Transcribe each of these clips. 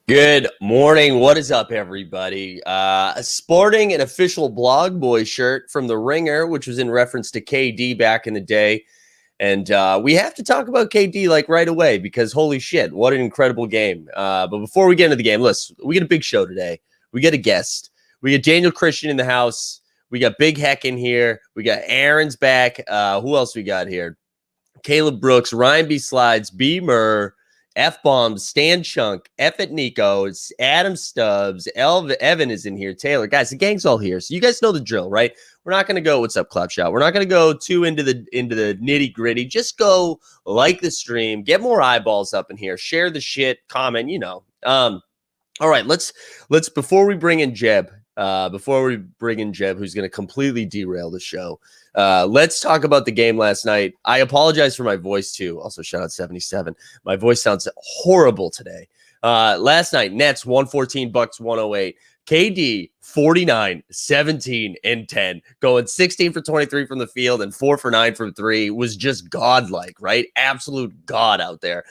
Good morning. What is up, everybody? Sporting an official Blog Boy shirt from The Ringer, which was in reference to KD back in the day. And we have to talk about KD like right away because holy shit, what an incredible game. But before we get into the game, listen, we get a big show today. We get a guest. We get Daniel Christian in the house. We got Big Heck in here. We got Aaron's back. Who else we got here? Caleb Brooks, Ryan B. Slides, B. Murr, F-Bombs, Stan Chunk, F at Nico, it's Adam Stubbs, Evan is in here, Taylor. Guys, the gang's all here. So you guys know the drill, right? We're not going to go, what's up, Clapshot? We're not going to go too into the nitty-gritty. Just go like the stream, get more eyeballs up in here, share the shit, comment, All right, let's before we bring in Jeb, who's going to completely derail the show, let's talk about the game last night. I apologize for my voice, too. Also, shout out 77. My voice sounds horrible today. Last night, Nets 114, Bucks 108. KD 49, 17, and 10, going 16 for 23 from the field and 4 for 9 from 3 was just godlike, right? Absolute god out there.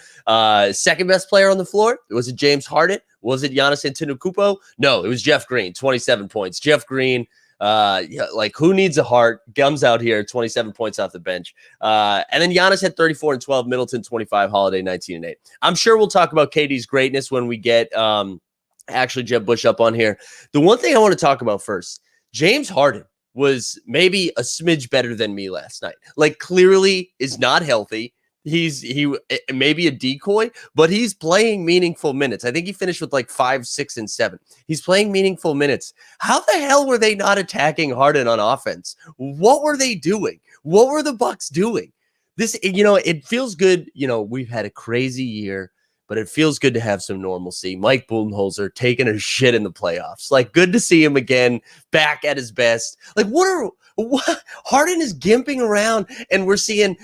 Second best player on the floor, was it James Harden? Was it Giannis Antetokounmpo? No, it was Jeff Green, 27 points. Jeff Green, like who needs a heart? Gums out here, 27 points off the bench. And then Giannis had 34 and 12, Middleton 25, Holiday 19 and 8. I'm sure we'll talk about KD's greatness when we get actually Jeb Bush up on here. The one thing I want to talk about first, James Harden was maybe a smidge better than me last night. Like clearly is not healthy. He maybe a decoy, but he's playing meaningful minutes. I think he finished with like 5, 6, and 7. He's playing meaningful minutes. How the hell were they not attacking Harden on offense? What were they doing? What were the Bucks doing? This, it feels good. We've had a crazy year, but it feels good to have some normalcy. Mike Budenholzer taking a shit in the playoffs. Like, good to see him again, back at his best. Like, what Harden is gimping around, and we're seeing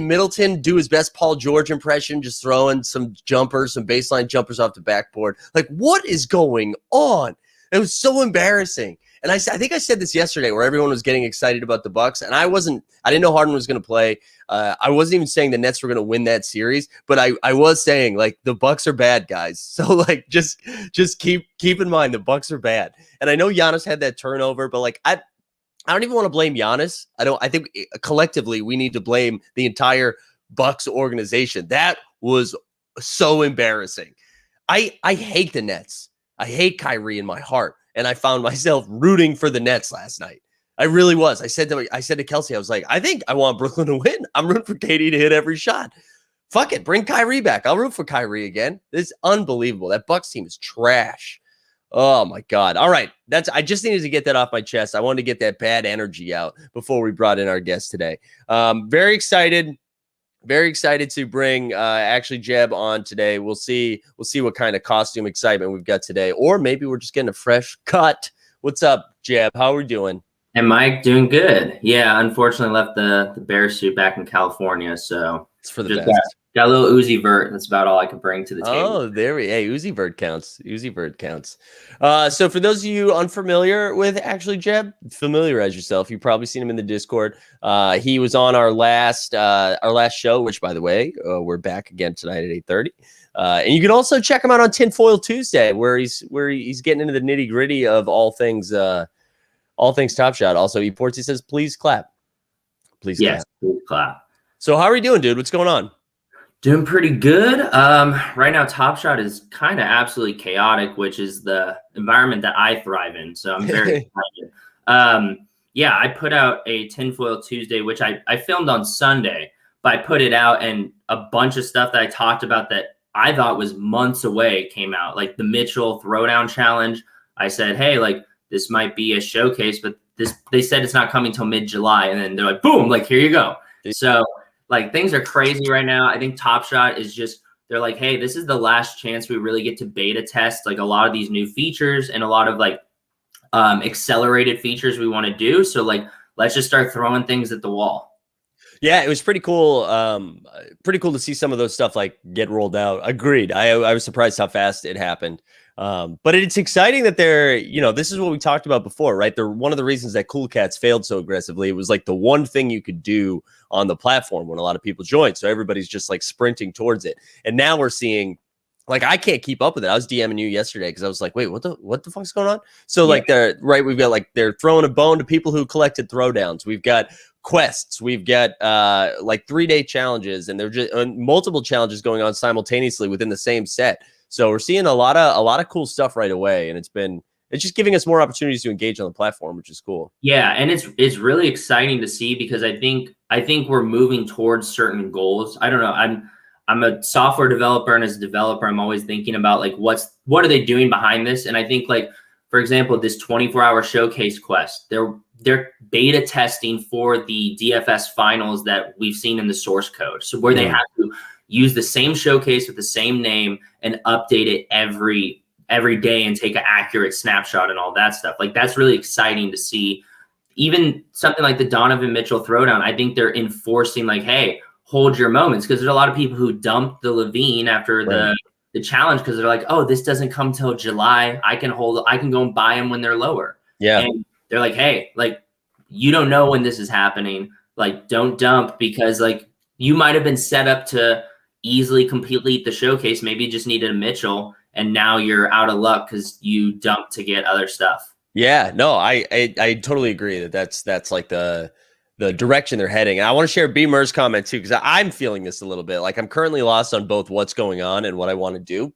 Middleton do his best Paul George impression, just throwing some jumpers, some baseline jumpers off the backboard. Like, what is going on? It was so embarrassing. And I think I said this yesterday where everyone was getting excited about the Bucks, and I didn't know Harden was going to play. I wasn't even saying the Nets were going to win that series, but I was saying like the Bucks are bad, guys. So like just keep in mind the Bucks are bad. And I know Giannis had that turnover, but like I don't even want to blame Giannis. I think collectively we need to blame the entire Bucks organization. That was so embarrassing. I hate the Nets. I hate Kyrie in my heart. And I found myself rooting for the Nets last night. I really was. I said to Kelsey, I was like, I think I want Brooklyn to win. I'm rooting for KD to hit every shot. Fuck it. Bring Kyrie back. I'll root for Kyrie again. It's unbelievable. That Bucks team is trash. Oh my God. All right. I just needed to get that off my chest. I wanted to get that bad energy out before we brought in our guest today. Very excited. Very excited to bring actually Jeb on today. We'll see what kind of costume excitement we've got today, or maybe we're just getting a fresh cut. What's up, Jeb? How are we doing? And Mike, doing good. Yeah, unfortunately left the bear suit back in California, so it's for the best. Got a little Uzi Vert. That's about all I can bring to the table. Oh, Uzi Vert counts. Uzi Vert counts. So for those of you unfamiliar with actually Jeb, familiarize yourself. You've probably seen him in the Discord. He was on our last show, which by the way, we're back again tonight at 8:30. And you can also check him out on Tinfoil Tuesday, where he's getting into the nitty gritty of all things Top Shot. Also, Portsy says, please clap. Please clap. So how are you doing, dude? What's going on? Doing pretty good. Right now, Top Shot is kind of absolutely chaotic, which is the environment that I thrive in. So I'm very excited. Yeah, I put out a Tinfoil Tuesday, which I filmed on Sunday, but I put it out and a bunch of stuff that I talked about that I thought was months away came out, like the Mitchell Throwdown Challenge. I said, hey, like this might be a showcase, but they said it's not coming till mid-July. And then they're like, boom, like here you go. So like things are crazy right now. I think Top Shot is just, they're like, hey, this is the last chance we really get to beta test like a lot of these new features and a lot of like accelerated features we want to do. So like, let's just start throwing things at the wall. Yeah, it was pretty cool. Pretty cool to see some of those stuff like get rolled out. Agreed. I was surprised how fast it happened. But it's exciting that they're, this is what we talked about before, right? They're one of the reasons that Cool Cats failed so aggressively. It was like the one thing you could do on the platform when a lot of people joined. So everybody's just like sprinting towards it. And now we're seeing like I can't keep up with it. I was DMing you yesterday because I was like, wait, what the fuck's going on? So like we've got like they're throwing a bone to people who collected throwdowns. We've got quests, we've got like 3-day challenges, and they're just multiple challenges going on simultaneously within the same set. So we're seeing a lot of cool stuff right away, and it's just giving us more opportunities to engage on the platform, which is cool. Yeah, and it's really exciting to see because I think we're moving towards certain goals. I don't know. I'm a software developer, and as a developer, I'm always thinking about like what are they doing behind this? And I think like, for example, this 24-hour showcase quest, they're beta testing for the DFS finals that we've seen in the source code. So where they have to use the same showcase with the same name and update it every day and take an accurate snapshot and all that stuff. Like that's really exciting to see. Even something like the Donovan Mitchell throwdown, I think they're enforcing like, hey, hold your moments, because there's a lot of people who dumped the Levine after the challenge because they're like, oh, this doesn't come till July. I can go and buy them when they're lower. Yeah. And they're like, hey, like you don't know when this is happening. Like don't dump, because like you might have been set up to easily complete the showcase. Maybe you just needed a Mitchell, and now you're out of luck because you dumped to get other stuff. Yeah, no, I totally agree that's like the direction they're heading. And I want to share B. Murr's comment too, because I'm feeling this a little bit. Like I'm currently lost on both what's going on and what I want to do.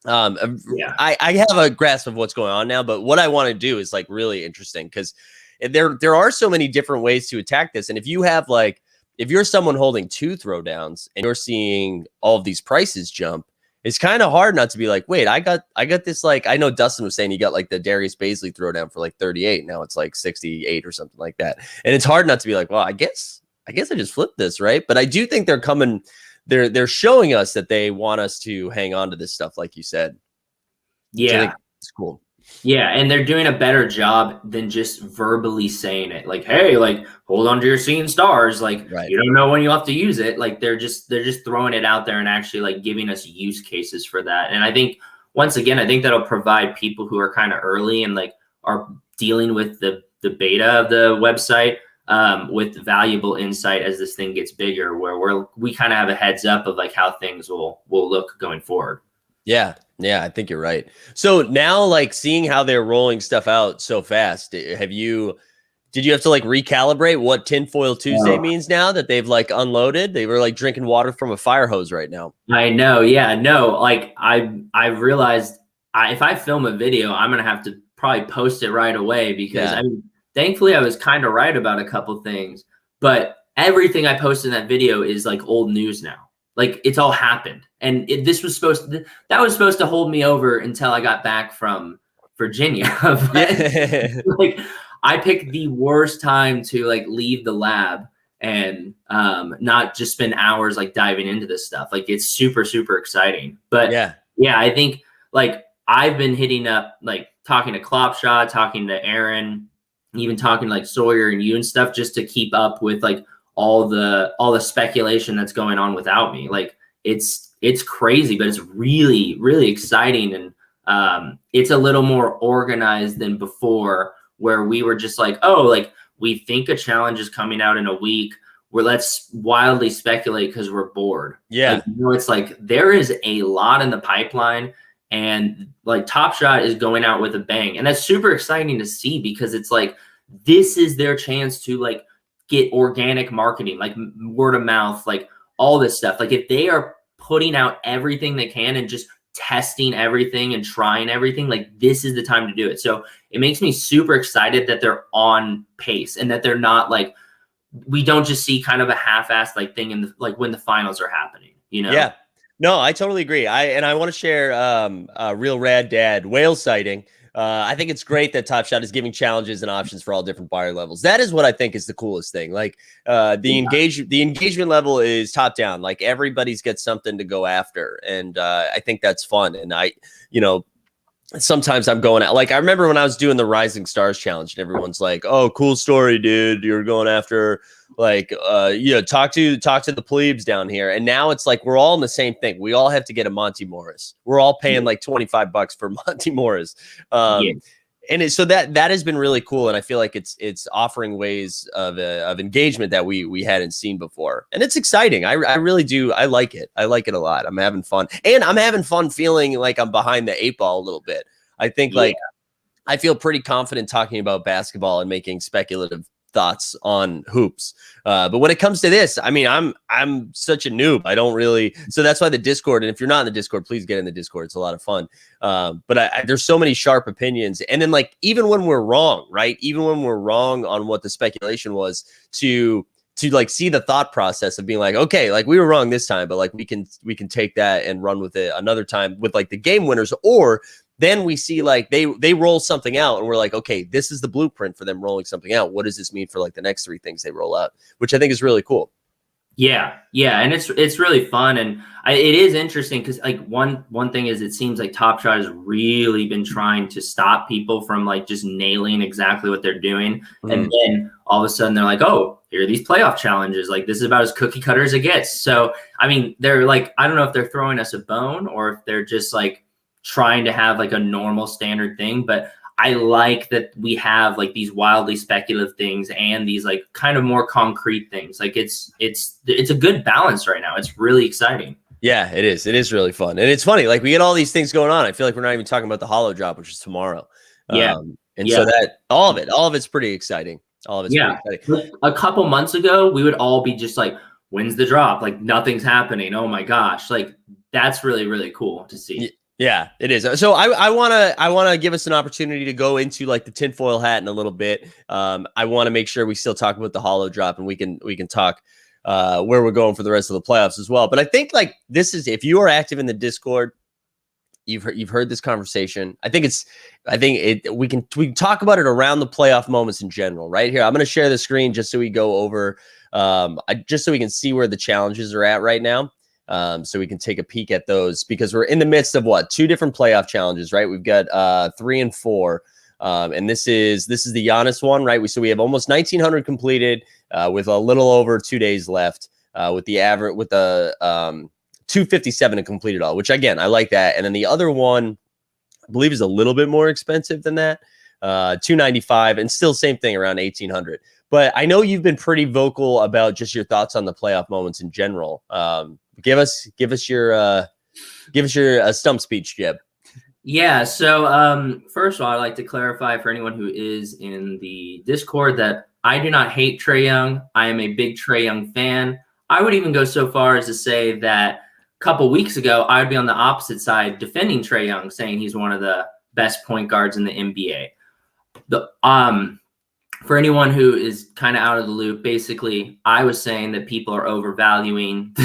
I have a grasp of what's going on now, but what I want to do is like really interesting because there are so many different ways to attack this. And if you have like, if you're someone holding 2 throwdowns and you're seeing all of these prices jump, it's kind of hard not to be like, wait, I got this, like, I know Dustin was saying he got like the Darius Baisley throwdown for like 38. Now it's like 68 or something like that. And it's hard not to be like, well, I guess I just flipped this, right? But I do think they're showing us that they want us to hang on to this stuff, like you said. Yeah. It's cool. Yeah, and they're doing a better job than just verbally saying it. Like, hey, like hold on to your seeing stars. Like you don't know when you'll have to use it. Like they're just throwing it out there and actually like giving us use cases for that. And I think once again, I think that'll provide people who are kind of early and like are dealing with the beta of the website with valuable insight as this thing gets bigger, where we kind of have a heads up of like how things will look going forward. Yeah, I think you're right. So now, like seeing how they're rolling stuff out so fast, did you have to like recalibrate what Tinfoil Tuesday means now that they've like unloaded? They were like drinking water from a fire hose right now. I know. Yeah, no, like I realized if I film a video, I'm going to have to probably post it right away because I mean, thankfully I was kind of right about a couple things, but everything I posted in that video is like old news now. Like it's all happened. And that was supposed to hold me over until I got back from Virginia. Like I picked the worst time to like leave the lab and not just spend hours like diving into this stuff. Like it's super, super exciting. But yeah, I think like I've been hitting up, like talking to Klopshot, talking to Aaron, even talking to like Sawyer and you and stuff, just to keep up with like all the speculation that's going on without me. Like it's crazy, but it's really, really exciting. And it's a little more organized than before, where we were just like, oh, like we think a challenge is coming out in a week, where let's wildly speculate because we're bored. Yeah. Like, you know, it's like there is a lot in the pipeline, and like Top Shot is going out with a bang. And that's super exciting to see, because it's like this is their chance to like get organic marketing, like word of mouth, like all this stuff. Like if they are putting out everything they can and just testing everything and trying everything, like this is the time to do it. So it makes me super excited that they're on pace and that they're not like, we don't just see kind of a half-assed like thing in the, like when the finals are happening, you know? Yeah, no, I totally agree. I want to share a real rad dad whale sighting. I think it's great that Top Shot is giving challenges and options for all different buyer levels. That is what I think is the coolest thing. Like the engagement level is top down. Like everybody's got something to go after, and I think that's fun. And sometimes I'm going out. Like I remember when I was doing the Rising Stars challenge, and everyone's like, "Oh, cool story, dude. You're going after like talk to the plebes down here." And now it's like we're all in the same thing. We all have to get a Monty Morris. We're all paying like $25 for Monty Morris. And so that has been really cool, and I feel like it's offering ways of engagement that we hadn't seen before, and it's exciting. I really do. I like it. I like it a lot. I'm having fun, and I'm having fun feeling like I'm behind the eight ball a little bit. I think like I feel pretty confident talking about basketball and making speculative thoughts on hoops. But when it comes to this, I mean, I'm such a noob. I don't really. So that's why the Discord. And if you're not in the Discord, please get in the Discord. It's a lot of fun. But there's so many sharp opinions. And then like even when we're wrong, right? Even when we're wrong on what the speculation was, to like see the thought process of being like, okay, like we were wrong this time, but like we can take that and run with it another time with like the game winners. Or then we see like they roll something out and we're like, okay, this is the blueprint for them rolling something out. What does this mean for like the next three things they roll out? Which I think is really cool. Yeah. And it's really fun. And it is interesting because like one thing is it seems like Top Shot has really been trying to stop people from like just nailing exactly what they're doing. And then all of a sudden they're like, oh, here are these playoff challenges. Like this is about as cookie cutter as it gets. So, I mean, they're like, I don't know if they're throwing us a bone or if they're just like trying to have like a normal standard thing, but I like that we have like these wildly speculative things and these like kind of more concrete things. Like it's a good balance right now. It's really exciting. Yeah, it is. It is really fun. And it's funny, like we get all these things going on. I feel like we're not even talking about the holo drop, which is tomorrow. So that all of it's pretty exciting. All of it's pretty exciting. A couple months ago, we would all be just like, when's the drop? Like nothing's happening. Oh my gosh. Like that's really, really cool to see. Yeah, it is. So I wanna give us an opportunity to go into like the tinfoil hat in a little bit. I want to make sure we still talk about the holo drop and we can talk where we're going for the rest of the playoffs as well. But I think like this is, if you are active in the Discord, you've heard this conversation. We can talk about it around the playoff moments in general. Right here, I'm going to share the screen just so we go over, just so we can see where the challenges are at right now. So we can take a peek at those because we're in the midst of two different playoff challenges, right? We've got 3 and 4, and this is the Giannis one, right? So we have almost 1,900 completed with a little over 2 days left, with the average 257 to complete it all, which again I like that. And then the other one, I believe, is a little bit more expensive than that, 295, and still same thing around 1,800. But I know you've been pretty vocal about just your thoughts on the playoff moments in general. Give us your stump speech, Jeb. Yeah. So first of all, I'd like to clarify for anyone who is in the Discord that I do not hate Trae Young. I am a big Trae Young fan. I would even go so far as to say that a couple weeks ago, I would be on the opposite side defending Trae Young, saying he's one of the best point guards in the NBA. For anyone who is kind of out of the loop, basically, I was saying that people are overvaluing the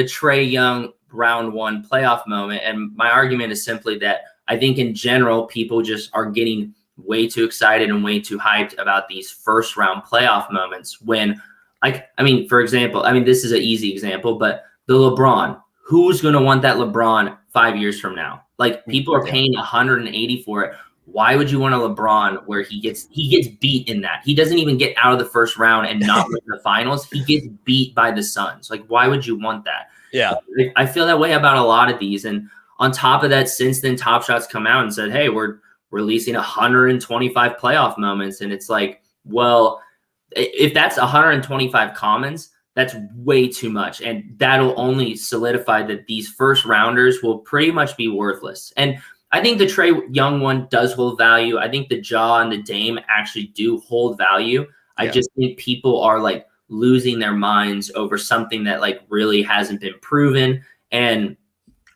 Trae Young round 1 playoff moment. And my argument is simply that I think in general, people just are getting way too excited and way too hyped about these first round playoff moments when, like, I mean, for example, this is an easy example, but the LeBron, who's going to want that LeBron 5 years from now? Like people are paying 180 for it. Why would you want a LeBron where he gets beat in that? He doesn't even get out of the first round and not win the finals. He gets beat by the Suns. Like, why would you want that? Yeah. I feel that way about a lot of these. And on top of that, since then, Top Shot's come out and said, hey, we're releasing 125 playoff moments. And it's like, well, if that's 125 commons, that's way too much. And that'll only solidify that these first rounders will pretty much be worthless. And I think the Trae Young one does hold value. I think the Ja and the Dame actually do hold value. Yeah. I just think people are like losing their minds over something that like really hasn't been proven. And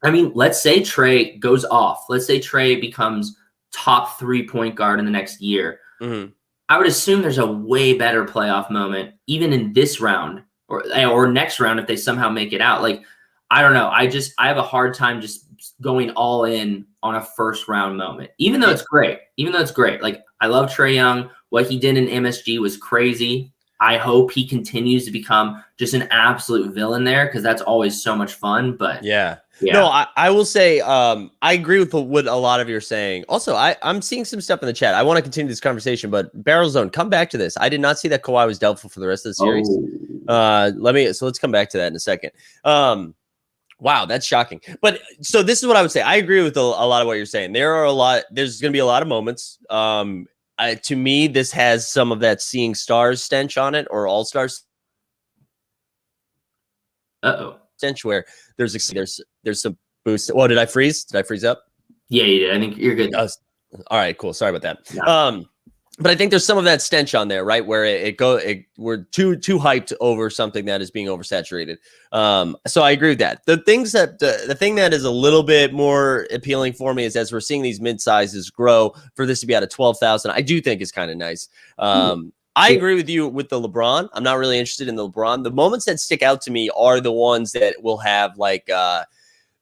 I mean, let's say Trae goes off. Let's say Trae becomes top 3 point guard in the next year. Mm-hmm. I would assume there's a way better playoff moment, even in this round or next round if they somehow make it out. Like, I don't know. I have a hard time just going all in on a first round moment, even though it's great. Like, I love Trae Young. What he did in MSG was crazy. I hope he continues to become just an absolute villain there because that's always so much fun. But yeah. No, I will say I agree with what a lot of you are saying. Also, I'm seeing some stuff in the chat. I want to continue this conversation, but Barrel Zone, come back to this. I did not see that Kawhi was doubtful for the rest of the series. Let's come back to that in a second. Wow, that's shocking. But so this is what I would say. I agree with a lot of what you're saying. There's going to be a lot of moments. To me, this has some of that seeing stars stench on it, or all stars stench, where there's some boost. Well, did I freeze? Did I freeze up? Yeah, you did. I think you're good. All right, cool. Sorry about that. Yeah. But I think there's some of that stench on there, right? Where we're too hyped over something that is being oversaturated. So I agree with that. The thing that is a little bit more appealing for me is, as we're seeing these mid sizes grow, for this to be out of 12,000, I do think is kind of nice. I agree with you with the LeBron. I'm not really interested in the LeBron. The moments that stick out to me are the ones that will have like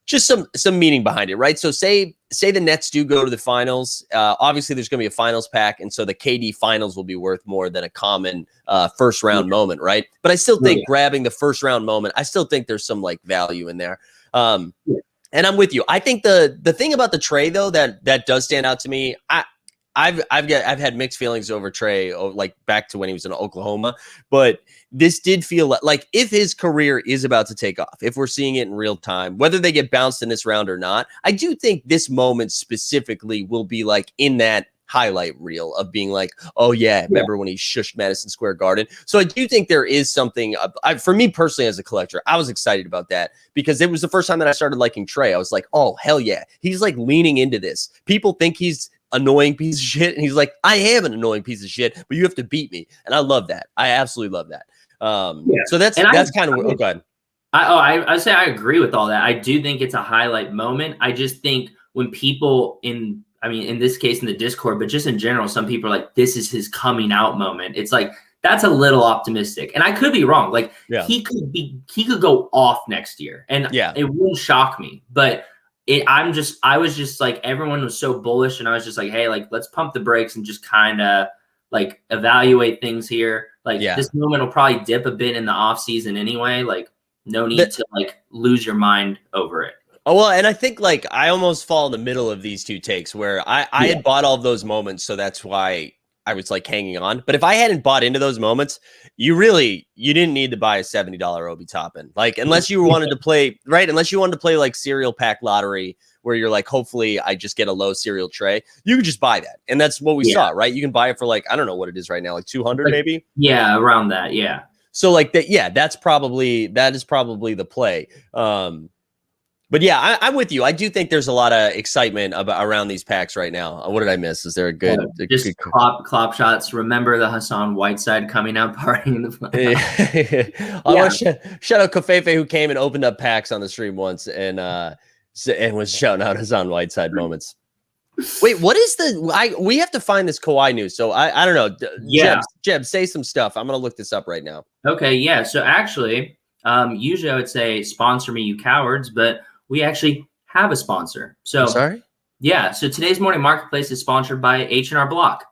just some meaning behind it, right? So say the Nets do go to the finals. Obviously, there's going to be a finals pack, and so the KD finals will be worth more than a common first round moment, right? But I still think grabbing the first round moment, I still think there's some like value in there. And I'm with you. I think the thing about the Trey though that does stand out to me, I've had mixed feelings over Trey, like back to when he was in Oklahoma, but this did feel like if his career is about to take off, if we're seeing it in real time, whether they get bounced in this round or not, I do think this moment specifically will be like in that highlight reel of being like, oh yeah, remember when he shushed Madison Square Garden? So I do think there is something, for me personally as a collector, I was excited about that because it was the first time that I started liking Trey. I was like, oh hell yeah, he's like leaning into this. People think he's annoying piece of shit, and he's like, I am an annoying piece of shit, but you have to beat me, and I love that. I absolutely love that. So that's kind of. Oh, go ahead. I say I agree with all that. I do think it's a highlight moment. I just think when people in this case in the Discord, but just in general, some people are like, this is his coming out moment. It's like, that's a little optimistic, and I could be wrong. Like he could go off next year, and it wouldn't shock me, but. I was just like, everyone was so bullish, and I was just like, hey, like, let's pump the brakes and just kind of like evaluate things here. Like this moment will probably dip a bit in the off season anyway. Like no need to like lose your mind over it. Oh, well, and I think like I almost fall in the middle of these two takes where I had bought all of those moments. So that's why I was like hanging on. But if I hadn't bought into those moments, you didn't need to buy a $70 Obi Toppin. Like, unless you wanted to play, right? Unless you wanted to play like cereal pack lottery where you're like, hopefully I just get a low cereal tray. You could just buy that. And that's what we saw, right? You can buy it for like, I don't know what it is right now, like 200 maybe. Yeah, around that. Yeah. So like that, that is probably the play. But yeah, I'm with you. I do think there's a lot of excitement around these packs right now. What did I miss? Is there a good clop shots? Remember the Hassan Whiteside coming out party in the I want to shout out Kofefe, who came and opened up packs on the stream once and was shouting out Hassan Whiteside moments. Wait, what is we have to find this Kawhi news. So I don't know. Jeb, say some stuff. I'm gonna look this up right now. Okay, yeah. So actually, usually I would say sponsor me, you cowards, but we actually have a sponsor. So I'm sorry? Yeah. So today's morning marketplace is sponsored by H&R Block.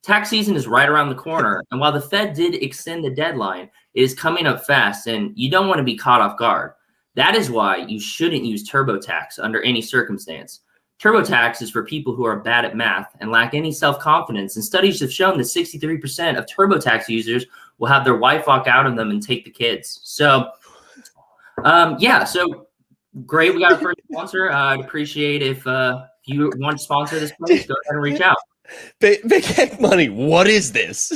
Tax season is right around the corner. And while the Fed did extend the deadline, it is coming up fast and you don't want to be caught off guard. That is why you shouldn't use TurboTax under any circumstance. TurboTax is for people who are bad at math and lack any self-confidence. And studies have shown that 63% of TurboTax users will have their wife walk out on them and take the kids. So, so great. We got a first sponsor. I'd appreciate if you want to sponsor this place, go ahead and reach out. Big Heck Money, what is this?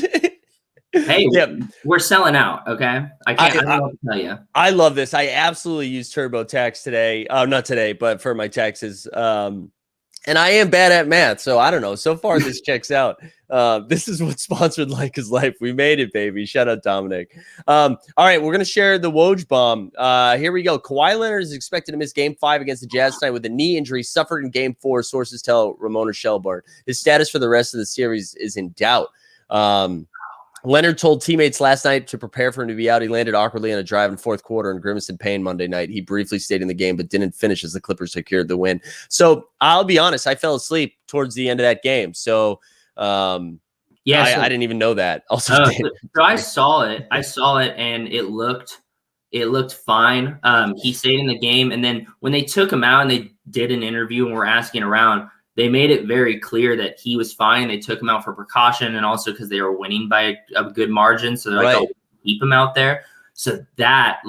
Hey, we're selling out, okay? I don't know what to tell you. I love this. I absolutely used TurboTax today. Not today, but for my taxes. And I am bad at math, so I don't know. So far, this checks out. This is what sponsored Like is Life. We made it, baby. Shout out Dominic. All right, we're going to share the Woj bomb. Here we go. Kawhi Leonard is expected to miss Game 5 against the Jazz tonight with a knee injury suffered in Game 4, sources tell Ramona Shelburne. His status for the rest of the series is in doubt. Leonard told teammates last night to prepare for him to be out. He landed awkwardly on a drive in fourth quarter and grimaced in pain Monday night. He briefly stayed in the game, but didn't finish as the Clippers secured the win. So I'll be honest, I fell asleep towards the end of that game. So I didn't even know that. Also, so I saw it. And it looked fine. He stayed in the game. And then when they took him out and they did an interview and were asking around, they made it very clear that he was fine. They took him out for precaution and also because they were winning by a good margin. So they're like, oh, keep him out there. So that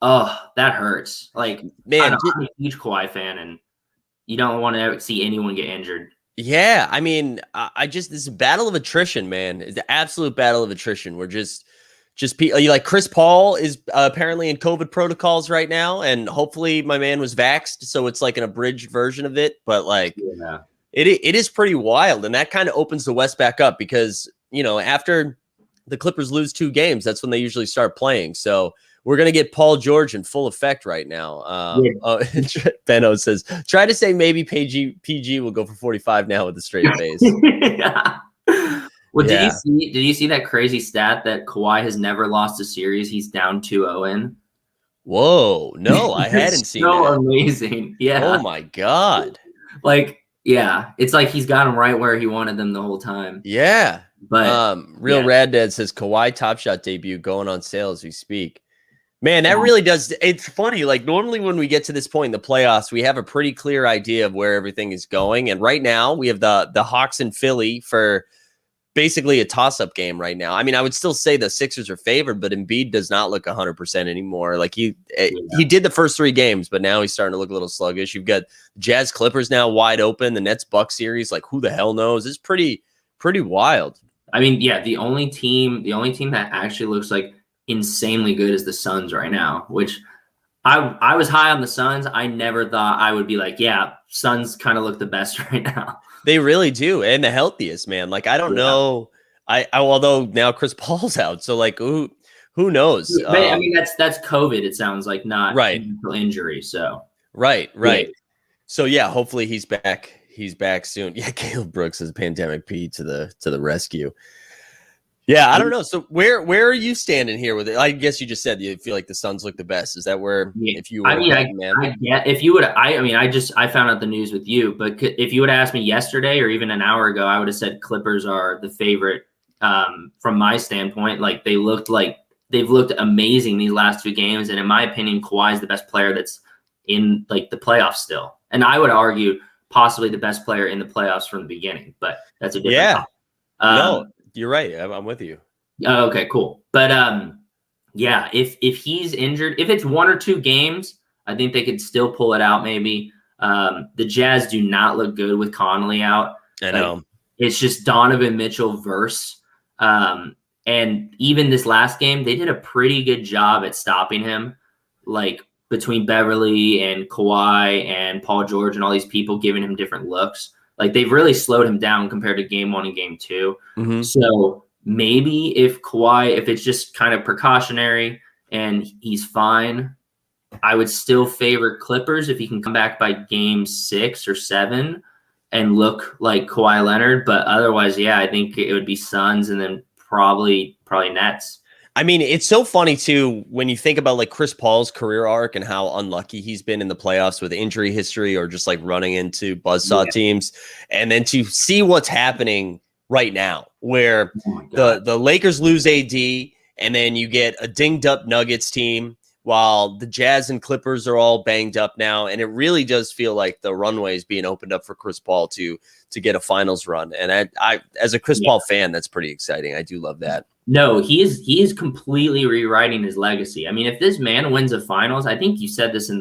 Oh, that hurts. Like, Man, I'm a huge Kawhi fan, and you don't want to see anyone get injured. yeah, I mean, I just this battle of attrition, man. It's the absolute battle of attrition. We're just you like Chris Paul is apparently in COVID protocols right now, and hopefully my man was vaxxed, so it's like an abridged version of it. But like, Yeah. it is pretty wild, and that kind of opens the West back up because after the Clippers lose 2 games, that's when they usually start playing. So we're going to get Paul George in full effect right now. Benno says, try to say maybe PG will go for 45 now with a straight face. Well, did you see that crazy stat that Kawhi has never lost a series? He's down 2-0 in. Whoa, no, I hadn't seen that. So amazing. Yeah. Oh my God. Like, yeah, it's like he's got him right where he wanted them the whole time. Yeah. But Real Rad Dad says Kawhi Top Shot debut going on sale as we speak. Man, that really does. It's funny. Like normally when we get to this point in the playoffs, we have a pretty clear idea of where everything is going. And right now we have the Hawks and Philly for basically a toss-up game right now. I mean, I would still say the Sixers are favored, but Embiid does not look 100% anymore. Like he did the first 3 games, but now he's starting to look a little sluggish. You've got Jazz Clippers now wide open. The Nets Bucks series, like who the hell knows? It's pretty wild. I mean, yeah, the only team that actually looks like insanely good is the Suns right now, which I was high on the Suns. I never thought I would be like, yeah, Suns kind of look the best right now. They really do, and the healthiest, man. Like I don't know, although now Chris Paul's out, so like who knows? I mean, that's COVID. It sounds like not right injury. So right. Yeah. So yeah, hopefully he's back. He's back soon. Yeah, Caleb Brooks is Pandemic P to the rescue. Yeah, I don't know. So where are you standing here with it? I guess you just said you feel like the Suns look the best. Is that where if you were I found out the news with you, but if you would have asked me yesterday or even an hour ago, I would have said Clippers are the favorite from my standpoint. Like they've looked amazing these last 2 games, and in my opinion, Kawhi is the best player that's in like the playoffs still. And I would argue possibly the best player in the playoffs from the beginning, but that's a different topic. No, you're right. I'm with you. Okay, cool. But yeah, if he's injured, if it's 1 or 2 games, I think they could still pull it out. Maybe the Jazz do not look good with Conley out. I know. It's just Donovan Mitchell verse. And even this last game, they did a pretty good job at stopping him. Like between Beverly and Kawhi and Paul George and all these people giving him different looks. Like they've really slowed him down compared to game 1 and game 2. Mm-hmm. So maybe if it's just kind of precautionary and he's fine, I would still favor Clippers if he can come back by game 6 or 7 and look like Kawhi Leonard. But otherwise, yeah, I think it would be Suns and then probably Nets. I mean, it's so funny too when you think about like Chris Paul's career arc and how unlucky he's been in the playoffs with injury history or just like running into buzzsaw teams, and then to see what's happening right now where the Lakers lose AD and then you get a dinged up Nuggets team while the Jazz and Clippers are all banged up now, and it really does feel like the runway is being opened up for Chris Paul to get a finals run. And I as a Chris Paul fan, that's pretty exciting. I do love that. No, he is completely rewriting his legacy. I mean, if this man wins a finals, I think you said this in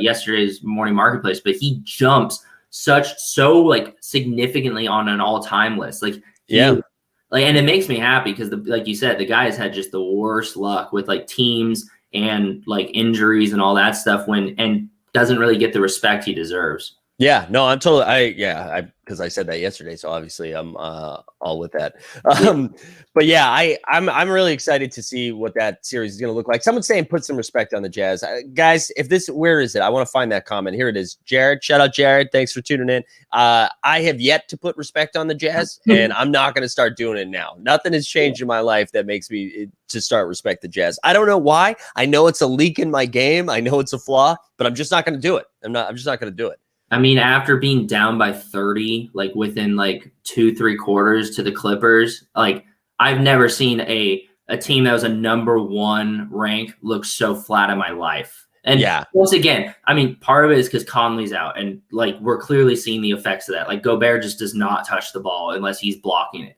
yesterday's morning marketplace, but he jumps so like significantly on an all-time list. Like, and it makes me happy because like you said, the guy has had just the worst luck with like teams and like injuries and all that stuff and doesn't really get the respect he deserves. Yeah, no, I'm totally, because I said that yesterday, so obviously I'm all with that. But yeah, I'm really excited to see what that series is going to look like. Someone's saying put some respect on the Jazz. Guys, where is it? I want to find that comment. Here it is. Jared, shout out Jared. Thanks for tuning in. I have yet to put respect on the Jazz, and I'm not going to start doing it now. Nothing has changed in my life that makes me to start respect the Jazz. I don't know why. I know it's a leak in my game. I know it's a flaw, but I'm just not going to do it. I'm just not going to do it. I mean, after being down by 30, like within like 2-3 quarters to the Clippers, like I've never seen a team that was a number 1 rank look so flat in my life. And once again, I mean, part of it is because Conley's out, and like we're clearly seeing the effects of that. Like Gobert just does not touch the ball unless he's blocking it.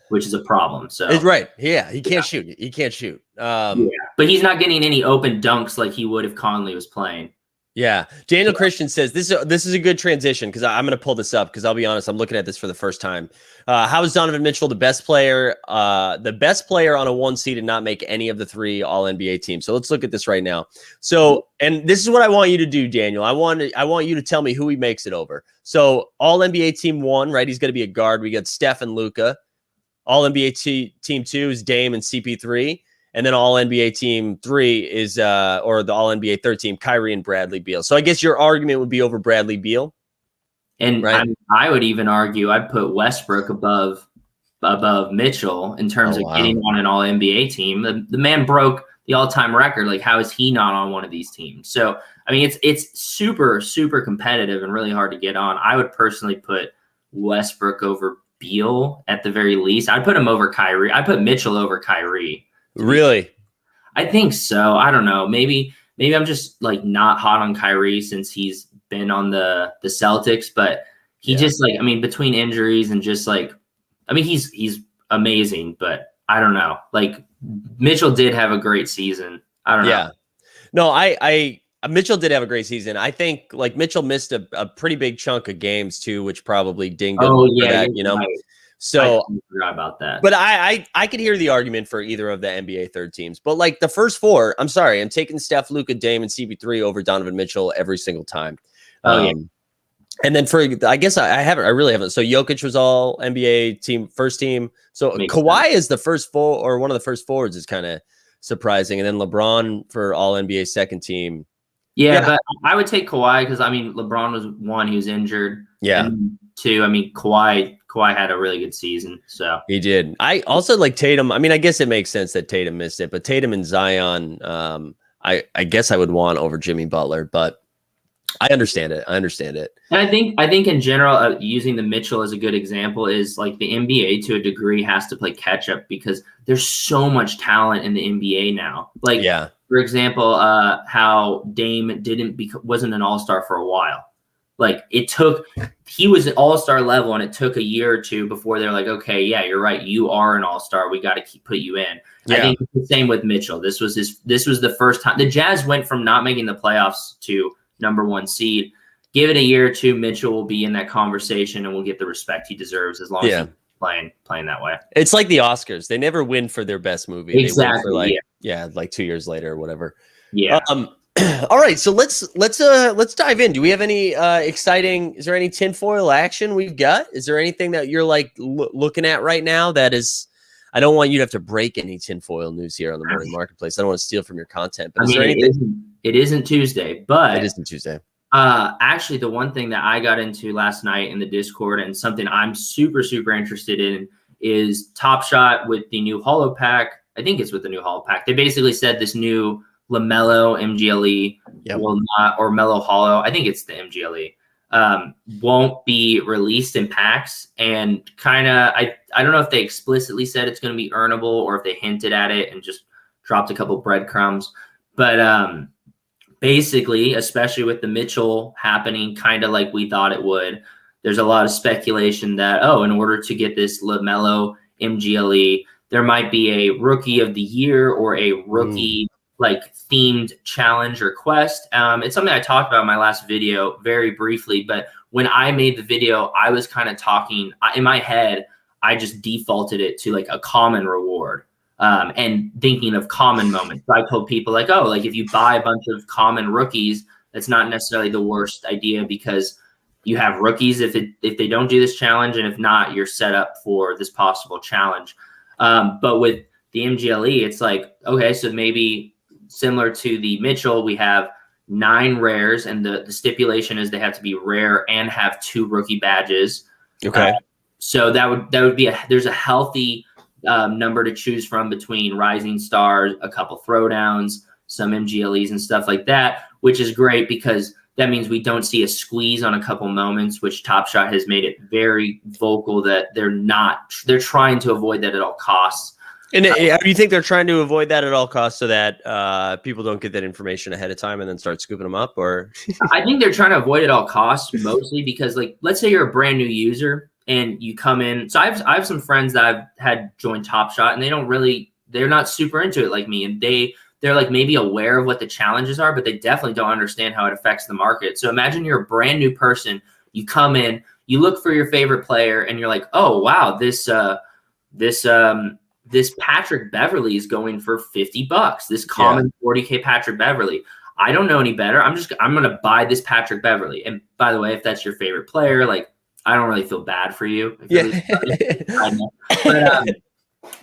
which is a problem. So it's right. Yeah, he can't shoot. He can't shoot. Yeah, but he's not getting any open dunks like he would if Conley was playing. Yeah. Daniel Christian says this is a good transition because I'm going to pull this up because I'll be honest, I'm looking at this for the first time. How is Donovan Mitchell the best player on a 1 seed and not make any of the 3 All NBA teams? So let's look at this right now. So, and this is what I want you to do, Daniel. I want you to tell me who he makes it over. So All NBA team 1, right? He's going to be a guard. We got Steph and Luka. All NBA team 2 is Dame and CP3. And then All NBA team 3 is, or the All NBA third team, Kyrie and Bradley Beal. So I guess your argument would be over Bradley Beal. And right? I would even argue I'd put Westbrook above Mitchell in terms of getting on an All NBA team. The man broke the all-time record. Like, how is he not on one of these teams? So, I mean, it's super, super competitive and really hard to get on. I would personally put Westbrook over Beal at the very least. I'd put him over Kyrie. I'd put Mitchell over Kyrie. Really? I think so. I don't know. Maybe I'm just like not hot on Kyrie since he's been on the Celtics, but he just like, I mean, between injuries and just like, I mean, he's amazing, but I don't know. Like Mitchell did have a great season. I don't know. Yeah. No, I Mitchell did have a great season. I think like Mitchell missed a pretty big chunk of games too, which probably dinged him for that, you know. Right. So I forgot about that. But I could hear the argument for either of the NBA third teams. But like the first 4, I'm sorry, I'm taking Steph, Luka, Dame, and CP3 over Donovan Mitchell every single time. And then for I guess I really haven't. So Jokic was All NBA team first team. So Kawhi is the first 4 or one of the first forwards is kind of surprising. And then LeBron for All NBA second team. Yeah, but I would take Kawhi because I mean LeBron was 1, he was injured. Yeah. And 2, I mean Kawhi had a really good season. So he did. I also like Tatum. I mean, I guess it makes sense that Tatum missed it, but Tatum and Zion, I guess I would want over Jimmy Butler, but I understand it. And I think in general, using the Mitchell as a good example is like the NBA to a degree has to play catch up because there's so much talent in the NBA now. Like, for example, how Dame wasn't an all-star for a while. Like he was an all-star level and it took a year or 2 before they're like, okay, yeah, you're right. You are an all-star. We got to put you in. I think it's the same with Mitchell. This was the first time the Jazz went from not making the playoffs to number 1 seed. Give it a year or 2. Mitchell will be in that conversation and will get the respect he deserves as long as he's playing that way. It's like the Oscars. They never win for their best movie. Exactly. They win for like 2 years later or whatever. Yeah. All right, so let's dive in. Do we have any exciting? Is there any tinfoil action we've got? Is there anything that you're like looking at right now that is? I don't want you to have to break any tinfoil news here on the Morning Marketplace. I don't want to steal from your content. But it isn't Tuesday, but it isn't Tuesday. Actually, the one thing that I got into last night in the Discord and something I'm super super interested in is Top Shot with the new Holo Pack. I think it's with the new Holo Pack. They basically said this new LaMelo MGLE will not, or Melo Holo, I think it's the MGLE, won't be released in packs. And kind of, I don't know if they explicitly said it's going to be earnable or if they hinted at it and just dropped a couple breadcrumbs. But basically, especially with the Mitchell happening kind of like we thought it would, there's a lot of speculation that, in order to get this LaMelo MGLE, there might be a Rookie of the Year or a rookie like themed challenge or quest. It's something I talked about in my last video very briefly, but when I made the video, I was kind of talking in my head, I just defaulted it to like a common reward and thinking of common moments. So I told people like, like if you buy a bunch of common rookies, that's not necessarily the worst idea because you have rookies if they don't do this challenge. And if not, you're set up for this possible challenge. But with the MGLE, it's like, okay, so maybe similar to the Mitchell, we have 9 rares, and the stipulation is they have to be rare and have 2 rookie badges. Okay. So that would be there's a healthy number to choose from between rising stars, a couple throwdowns, some MGLEs and stuff like that, which is great because that means we don't see a squeeze on a couple moments, which Top Shot has made it very vocal that they're trying to avoid that at all costs. And do you think they're trying to avoid that at all costs so that people don't get that information ahead of time and then start scooping them up? Or I think they're trying to avoid it at all costs, mostly because, like, let's say you're a brand new user and you come in. So I have some friends that I've had join Top Shot, and they're not super into it like me, and they're like maybe aware of what the challenges are, but they definitely don't understand how it affects the market. So imagine you're a brand new person, you come in, you look for your favorite player, and you're like, oh wow, this Patrick Beverly is going for $50. This common 40K Patrick Beverly. I don't know any better. I'm going to buy this Patrick Beverly. And by the way, if that's your favorite player, like, I don't really feel bad for you. But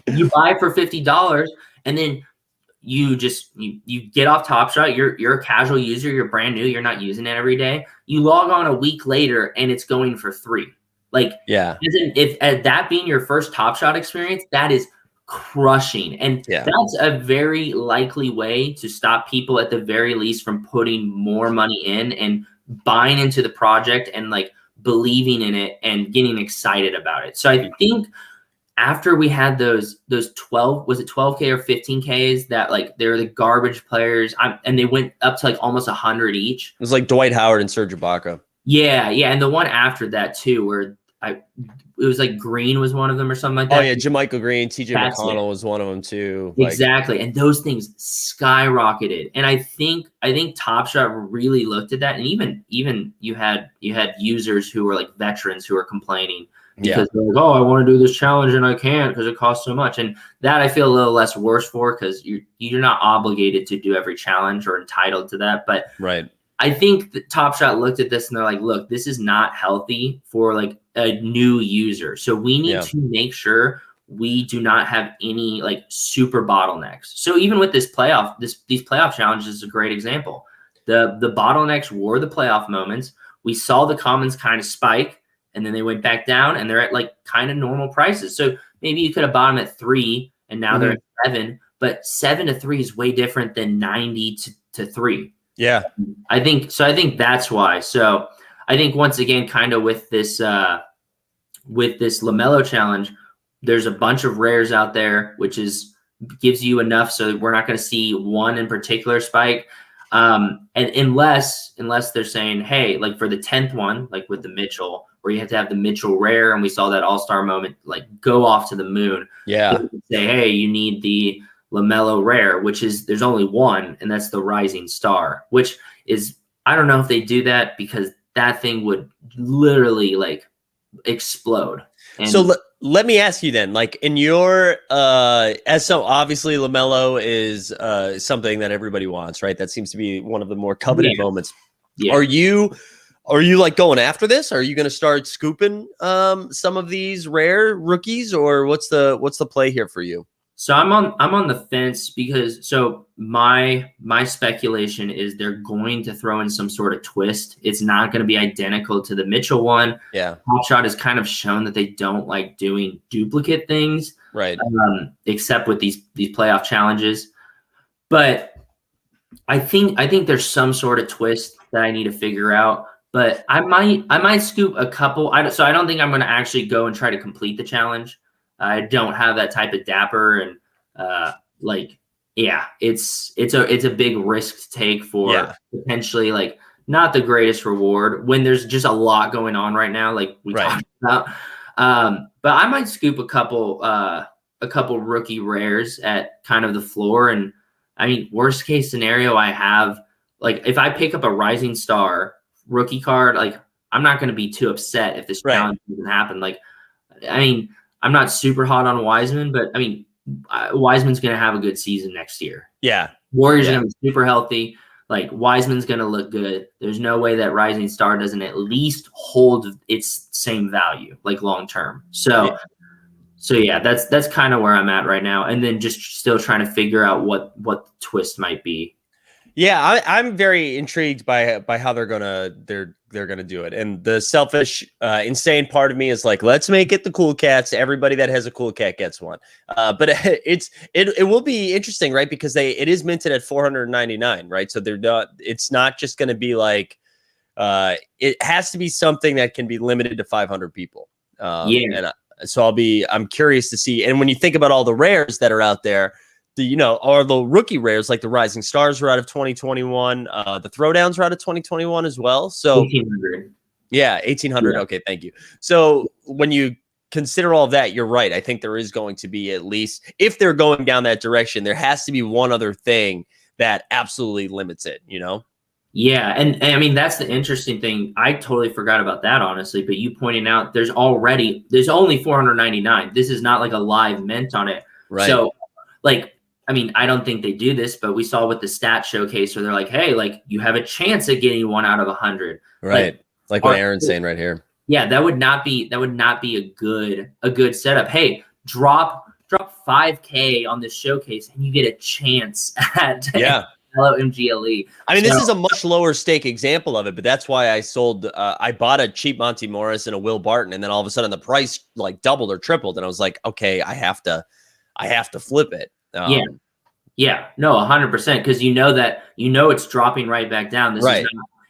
you buy for $50, and then you get off Top Shot. You're a casual user. You're brand new. You're not using it every day. You log on a week later, and it's going for $3. Like, if that being your first Top Shot experience, that is crushing. And that's a very likely way to stop people at the very least from putting more money in and buying into the project and like believing in it and getting excited about it. So I think after we had those 12, was it 12K or 15Ks that like they're the garbage players, and they went up to like almost 100 each. It was like Dwight Howard and Serge Ibaka. Yeah. And the one after that too, where it was like Green was one of them or something like that. Oh yeah, Jermichael Green, TJ McConnell was one of them too. Exactly, and those things skyrocketed. And I think Top Shot really looked at that, and even you had users who were like veterans who were complaining because they're like, oh, I want to do this challenge and I can't because it costs so much. And that I feel a little less worse for, because you're not obligated to do every challenge or entitled to that. But I think that Top Shot looked at this and they're like, look, this is not healthy for like a new user. So we need to make sure we do not have any like super bottlenecks. So even with this playoff, these playoff challenges is a great example. The bottlenecks were the playoff moments. We saw the commons kind of spike, and then they went back down, and they're at like kind of normal prices. So maybe you could have bought them at 3, and now they're at 7. But 7 to 3 is way different than 90 to 3. Yeah, I think that's why. So I think once again, kind of with this LaMelo challenge, there's a bunch of rares out there, which gives you enough so we're not going to see one in particular spike. And unless they're saying, hey, like for the 10th one, like with the Mitchell, where you have to have the Mitchell rare, and we saw that all-star moment like go off to the moon. Yeah. Say, hey, you need the LaMelo rare, which is there's only one, and that's the Rising Star, which is, I don't know if they do that because that thing would literally like explode. And so let me ask you then, like in your obviously LaMelo is something that everybody wants, right? That seems to be one of the more coveted moments. Are you like going after this? Are you going to start scooping some of these rare rookies, or what's the play here for you? So I'm on the fence, because my speculation is they're going to throw in some sort of twist. It's not going to be identical to the Mitchell one. Yeah. Top Shot has kind of shown that they don't like doing duplicate things, right? Except with these playoff challenges. But I think there's some sort of twist that I need to figure out. But I might scoop a couple. So I don't think I'm going to actually go and try to complete the challenge. I don't have that type of dapper, and it's a big risk to take for potentially like not the greatest reward when there's just a lot going on right now, like we talked about. But I might scoop a couple rookie rares at kind of the floor, and I mean, worst case scenario, I have like if I pick up a Rising Star rookie card, like I'm not going to be too upset if this challenge doesn't happen. Like, I mean, I'm not super hot on Wiseman, but I mean, Wiseman's going to have a good season next year. Yeah. Warriors are going to be super healthy. Like, Wiseman's going to look good. There's no way that Rising Star doesn't at least hold its same value, like long term. So that's kind of where I'm at right now. And then just still trying to figure out what the twist might be. Yeah, I'm very intrigued by how they're gonna do it, and the selfish, insane part of me is like, let's make it the cool cats. Everybody that has a cool cat gets one. But it will be interesting, right? Because it is minted at 499, right? So it's not just going to be like, it has to be something that can be limited to 500 people. And so I'm curious to see. And when you think about all the rares that are out there, are the rookie rares, like the Rising Stars were out of 2021. The Throwdowns were out of 2021 as well. So 1,500. Yeah, 1800. Yeah. Okay, thank you. So when you consider all of that, you're right. I think there is going to be, at least if they're going down that direction, there has to be one other thing that absolutely limits it, you know? Yeah, and I mean that's the interesting thing. I totally forgot about that, honestly. But you pointing out there's only 499. This is not like a live mint on it. Right. So, like, I mean, I don't think they do this, but we saw with the stat showcase where they're like, hey, like you have a chance at getting 1 out of 100. Right. Like what Aaron's saying right here. Yeah, that would not be a good setup. Hey, drop 5K on this showcase and you get a chance at hello MGLE. I mean, this is a much lower stake example of it, but that's why I sold. I bought a cheap Monty Morris and a Will Barton, and then all of a sudden the price like doubled or tripled, and I was like, okay, I have to flip it. Yeah, no, 100%, because it's dropping right back down.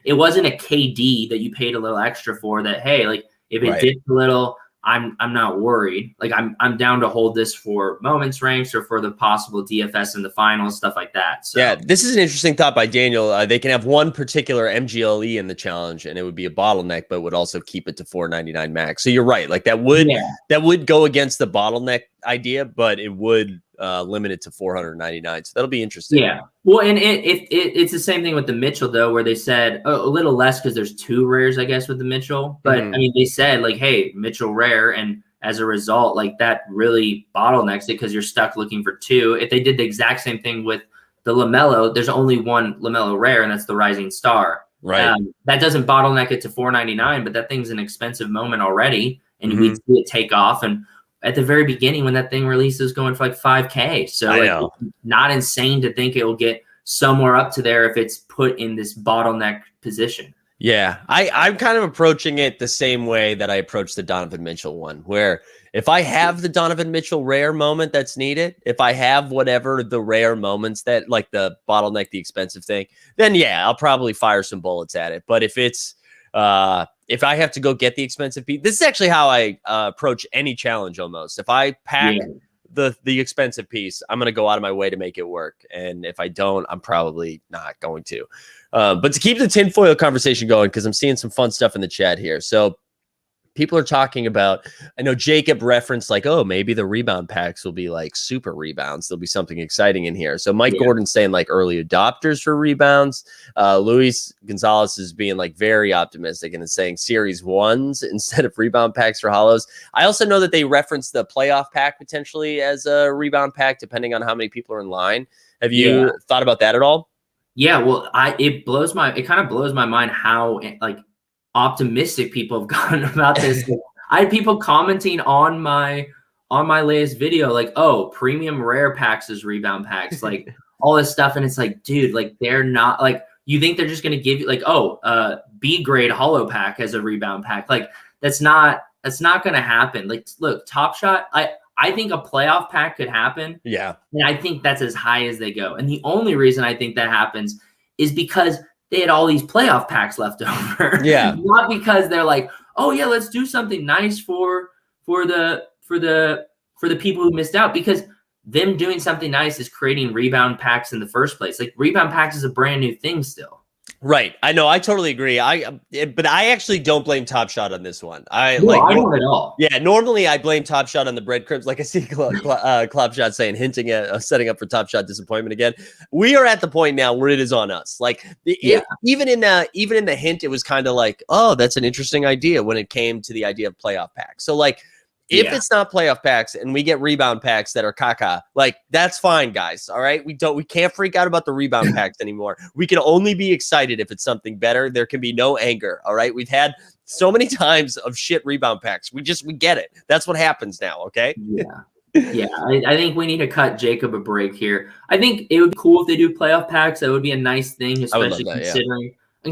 It wasn't a KD that you paid a little extra for. That hey, like if it dipped a little, I'm not worried. Like I'm down to hold this for moments ranks or for the possible DFS in the finals, stuff like that. So yeah, this is an interesting thought by Daniel. They can have one particular MGLE in the challenge, and it would be a bottleneck, but would also keep it to 499 max. So you're right. Like that would go against the bottleneck idea, but it would limit it to 499. So that'll be interesting. Yeah. Well, and it's the same thing with the Mitchell though, where they said a little less because there's 2 rares, I guess, with the Mitchell. But I mean, they said like, hey, Mitchell rare, and as a result, like that really bottlenecks it because you're stuck looking for 2. If they did the exact same thing with the LaMelo, there's only one LaMelo rare, and that's the Rising Star. Right. That doesn't bottleneck it to 499, but that thing's an expensive moment already, and we see it take off. And at the very beginning when that thing releases going for like 5K. So like, it's not insane to think it will get somewhere up to there if it's put in this bottleneck position. Yeah, I'm kind of approaching it the same way that I approached the Donovan Mitchell one, where if I have the Donovan Mitchell rare moment that's needed, if I have whatever the rare moments that like the bottleneck, the expensive thing, then yeah, I'll probably fire some bullets at it. But if it's if I have to go get the expensive piece, this is actually how I approach any challenge almost. If I pack the expensive piece, I'm going to go out of my way to make it work. And if I don't, I'm probably not going to. But to keep the tinfoil conversation going, because I'm seeing some fun stuff in the chat here. So people are talking about, I know Jacob referenced like, oh, maybe the rebound packs will be like super rebounds. There'll be something exciting in here. So Mike Gordon's saying like early adopters for rebounds. Luis Gonzalez is being like very optimistic and is saying series ones instead of rebound packs for hollows. I also know that they referenced the playoff pack potentially as a rebound pack, depending on how many people are in line. Have you thought about that at all? Yeah, well, it kind of blows my mind how like optimistic people have gotten about this. I had people commenting on my latest video like, oh, premium rare packs is rebound packs, like all this stuff. And it's like, dude, like they're not like, you think they're just going to give you like, oh, B grade hollow pack as a rebound pack. Like that's not going to happen. Like, look, Top Shot, I think a playoff pack could happen. Yeah. And I think that's as high as they go. And the only reason I think that happens is because they had all these playoff packs left over. Yeah. Not because they're like, oh yeah, let's do something nice for the people who missed out, because them doing something nice is creating rebound packs in the first place. Like rebound packs is a brand new thing still. Right. I know. I totally agree. But I actually don't blame Top Shot on this one. I don't at all. Yeah. Normally I blame Top Shot on the breadcrumbs. Like I see Club Shot saying, hinting at setting up for Top Shot disappointment again. We are at the point now where it is on us. Like even in the hint, it was kind of like, oh, that's an interesting idea when it came to the idea of playoff packs. So like, if it's not playoff packs and we get rebound packs that are caca, like that's fine, guys. All right. We can't freak out about the rebound packs anymore. We can only be excited if it's something better. There can be no anger. All right. We've had so many times of shit rebound packs. We get it. That's what happens now. Okay. Yeah. I think we need to cut Jacob a break here. I think it would be cool if they do playoff packs. That would be a nice thing, especially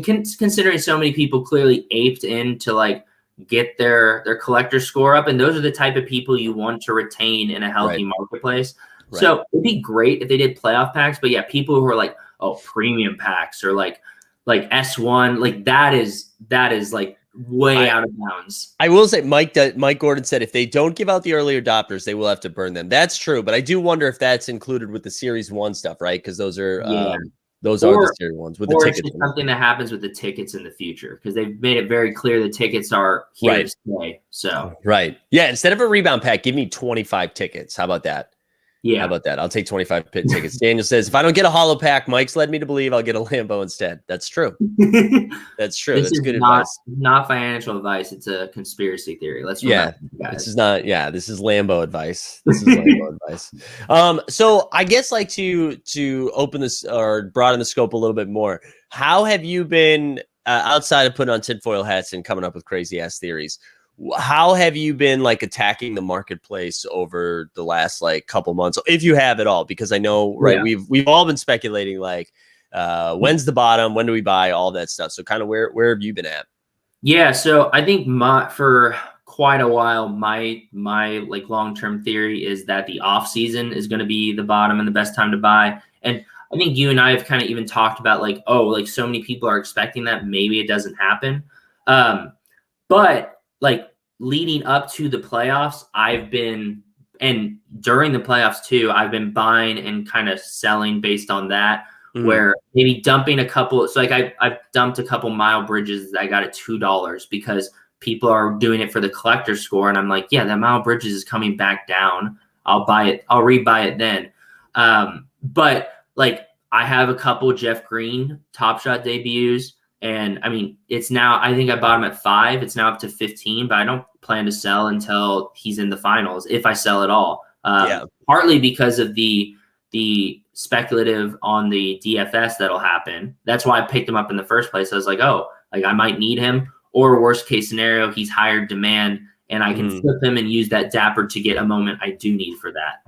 considering so many people clearly aped into like, get their collector score up, and those are the type of people you want to retain in a healthy marketplace. So it'd be great if they did playoff packs, but yeah, people who are like, oh, premium packs or like S1, like that is like way out of bounds. I will say Mike Gordon said if they don't give out the early adopters, they will have to burn them. That's true, but I do wonder if that's included with the series 1 stuff, right? Because those are Those are the serial ones with the or it's tickets. just something that happens with the tickets in the future, because they've made it very clear the tickets are here to stay. So yeah, instead of a rebound pack, give me 25 tickets. How about that? Yeah. How about that? I'll take 25 pit tickets. Daniel says, if I don't get a hollow pack, Mike's led me to believe I'll get a Lambo instead. That's true. That's true. This That's is good advice. Not financial advice. It's a conspiracy theory. Let's remember, guys. This is not. Yeah, this is Lambo advice. This is Lambo advice. So I guess like to open this or broaden the scope a little bit more. How have you been outside of putting on tinfoil hats and coming up with crazy ass theories? How have you been like attacking the marketplace over the last like couple months, if you have at all? Because I know, we've all been speculating like, when's the bottom? When do we buy? All that stuff. So kind of where have you been at? Yeah, so I think for quite a while, my like long-term theory is that the off season is going to be the bottom and the best time to buy. And I think you and I have kind of even talked about like, oh, like so many people are expecting that maybe it doesn't happen. But like leading up to the playoffs, and during the playoffs too, I've been buying and kind of selling based on that, where maybe dumping a couple. So like I've dumped a couple mile bridges that I got at $2 because people are doing it for the collector score. And I'm like, yeah, that mile bridges is coming back down. I'll buy it. I'll rebuy it then. But like I have a couple Jeff Green Top Shot debuts. And I mean, it's now, I think I bought him at 5. It's now up to 15, but I don't plan to sell until he's in the finals, if I sell at all. Partly because of the speculative on the DFS that'll happen. That's why I picked him up in the first place. I was like, oh, like I might need him, or worst case scenario, he's higher demand and I can flip him and use that dapper to get a moment I do need for that.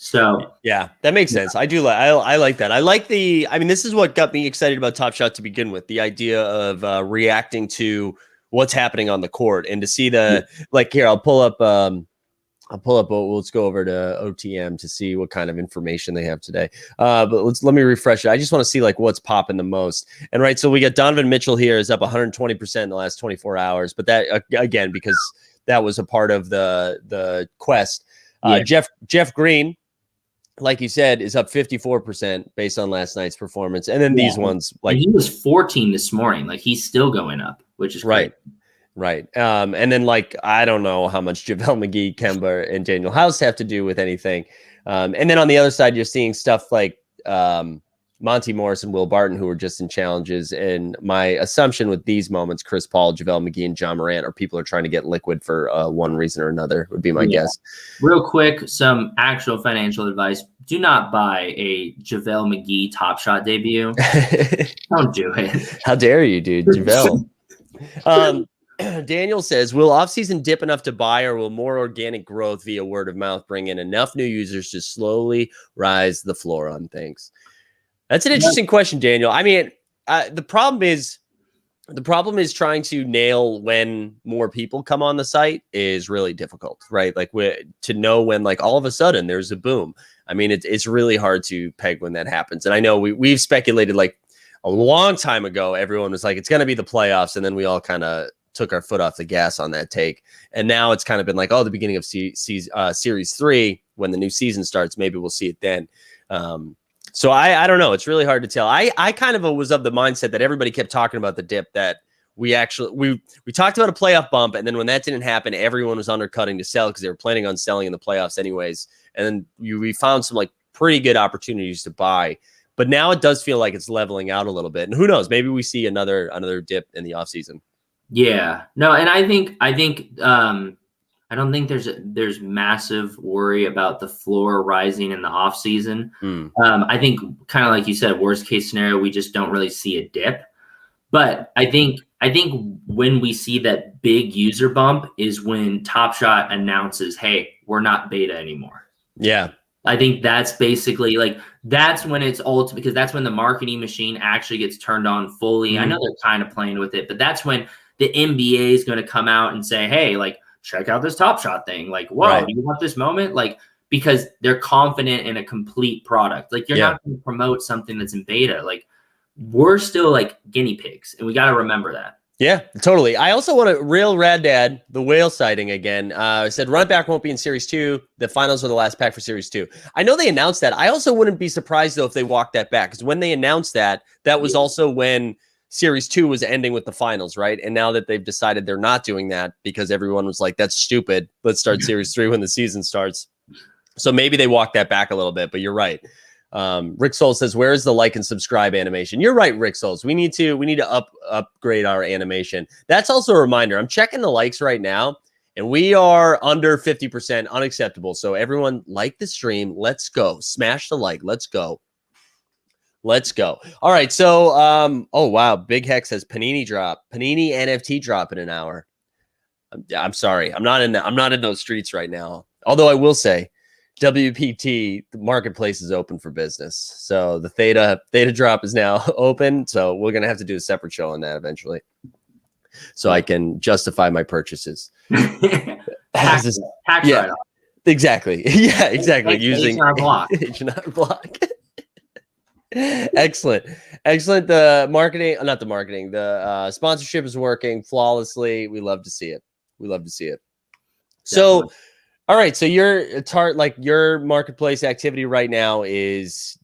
So yeah, that makes sense. I do I like that. I mean, this is what got me excited about Top Shot to begin with. The idea of reacting to what's happening on the court and to see the, like here, I'll pull up, let's go over to OTM to see what kind of information they have today. But let me refresh it. I just want to see like what's popping the most. And right, so we got Donovan Mitchell here is up 120% in the last 24 hours. But that again, because that was a part of the quest. Jeff Green, like you said, is up 54% based on last night's performance. And then these ones, like he was 14 this morning, like he's still going up, which is right. And then like, I don't know how much JaVale McGee, Kemba, and Daniel House have to do with anything. And then on the other side, you're seeing stuff like Monty Morris and Will Barton, who are just in challenges. And my assumption with these moments, Chris Paul, JaVale McGee, and John Morant, are people are trying to get liquid for one reason or another, would be my guess. Real quick, some actual financial advice. Do not buy a JaVale McGee Top Shot debut. Don't do it. How dare you, dude? JaVale. Daniel says, will offseason dip enough to buy, or will more organic growth via word of mouth bring in enough new users to slowly rise the floor on things? That's an interesting question, Daniel. I mean, the problem is trying to nail when more people come on the site is really difficult, right? Like to know when, like all of a sudden there's a boom. I mean, it's really hard to peg when that happens. And I know we've speculated like a long time ago. Everyone was like, it's going to be the playoffs, and then we all kind of took our foot off the gas on that take. And now it's kind of been like, oh, the beginning of series 3, when the new season starts, maybe we'll see it then. So I don't know. It's really hard to tell. I kind of was of the mindset that everybody kept talking about the dip, that we talked about a playoff bump. And then when that didn't happen, everyone was undercutting to sell because they were planning on selling in the playoffs anyways. And then we found some like pretty good opportunities to buy. But now it does feel like it's leveling out a little bit. And who knows, maybe we see another dip in the offseason. Yeah, no. And I think I don't think there's massive worry about the floor rising in the off season. I think kind of like you said, worst case scenario, we just don't really see a dip. But I think when we see that big user bump is when Top Shot announces, hey, we're not beta anymore. Yeah. I think that's basically like, that's when it's ultimate, because that's when the marketing machine actually gets turned on fully. I know they're kind of playing with it, but that's when the NBA is going to come out and say, hey, like, check out this Top Shot thing. Like, whoa, do you want this moment? Like, because they're confident in a complete product. Like, you're not going to promote something that's in beta. Like, we're still like guinea pigs, and we got to remember that. Yeah, totally. I also want to real rad dad, the whale sighting again. Said run back won't be in series 2. The finals are the last pack for series 2. I know they announced that. I also wouldn't be surprised though if they walked that back, because when they announced that, that was also when series 2 was ending with the finals, right? And now that they've decided they're not doing that because everyone was like, that's stupid. Let's start series 3 when the season starts. So maybe they walked that back a little bit, but you're right. Rick Souls says, where is the like and subscribe animation? You're right, Rick Souls. We need to upgrade our animation. That's also a reminder. I'm checking the likes right now, and we are under 50%, unacceptable. So everyone, like the stream. Let's go. Smash the like. Let's go. Let's go. All right. So, oh wow, Big Hex says Panini drop. Panini NFT drop in an hour. I'm sorry. I'm not in those streets right now. Although I will say, WPT, the marketplace is open for business. So the Theta drop is now open. So we're going to have to do a separate show on that eventually, so I can justify my purchases. Tax yeah, write-off. Exactly. Yeah, exactly. Using H&R Block. H&R Block. Excellent. The sponsorship is working flawlessly. We love to see it. So, Definitely. all right, so your marketplace activity right now is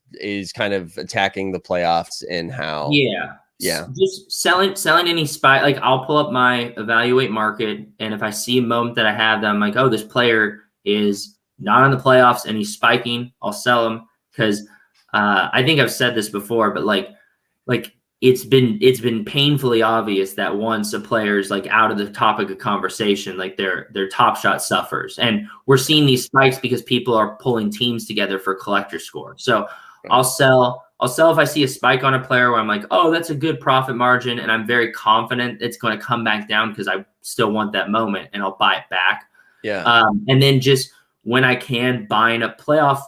kind of attacking the playoffs and how. Yeah. Just selling any spy. Like I'll pull up my evaluate market, and if I see a moment that I have that I'm like, oh, this player is not in the playoffs and he's spiking, I'll sell him, because I think I've said this before, but like it's been painfully obvious that once a player's like out of the topic of conversation, like their Top Shot suffers. And we're seeing these spikes because people are pulling teams together for collector score. So I'll sell if I see a spike on a player where I'm like, oh, that's a good profit margin, and I'm very confident it's going to come back down because I still want that moment, and I'll buy it back. Yeah. And then just when I can, buying up playoff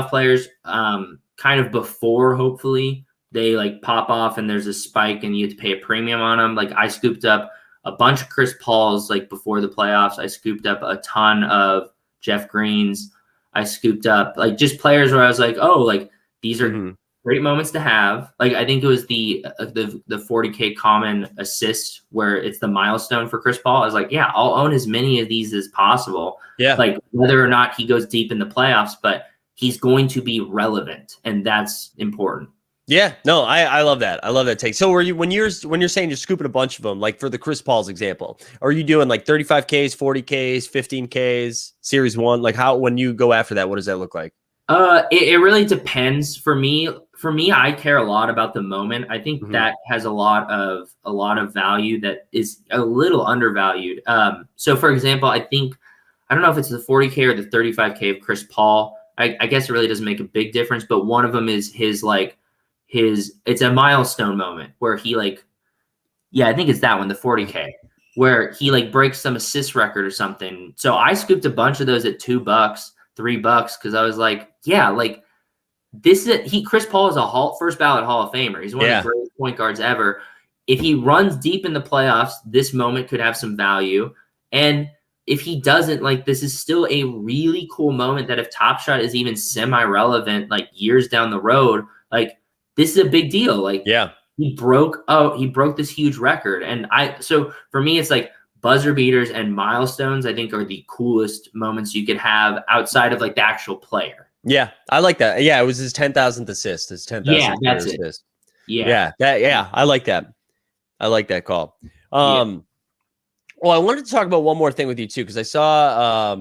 players kind of before, hopefully, they like pop off and there's a spike and you have to pay a premium on them. Like I scooped up a bunch of Chris Pauls like before the playoffs. I scooped up a ton of Jeff Greens. I scooped up like just players where I was like, oh, like these are great moments to have. Like I think it was the 40K common assist where it's the milestone for Chris Paul. I was like, yeah, I'll own as many of these as possible. Yeah. Like whether or not he goes deep in the playoffs, but he's going to be relevant, and that's important. Yeah, no, I love that. I love that take. So when you're saying you're scooping a bunch of them, like for the Chris Paul's example, are you doing like 35Ks, 40Ks, 15Ks, series 1? Like when you go after that, what does that look like? It really depends. For me, I care a lot about the moment. I think that has a lot of value that is a little undervalued. So for example, I don't know if it's the 40K or the 35K of Chris Paul. I guess it really doesn't make a big difference, but one of them is it's a milestone moment where he I think it's that one, the 40K, where he like breaks some assist record or something. So I scooped a bunch of those at $2, $3, because I was like, yeah, like Chris Paul is a first ballot Hall of Famer. He's one of the greatest point guards ever. If he runs deep in the playoffs, this moment could have some value. And if he doesn't, like, this is still a really cool moment that if Top Shot is even semi-relevant, like years down the road, like this is a big deal. Like, he broke this huge record. And so for me, it's like buzzer beaters and milestones, I think, are the coolest moments you could have outside of like the actual player. Yeah, I like that. Yeah, it was his 10,000th assist. His 10,000th that's assist. Yeah. I like that. I like that call. Well, I wanted to talk about one more thing with you too, because I saw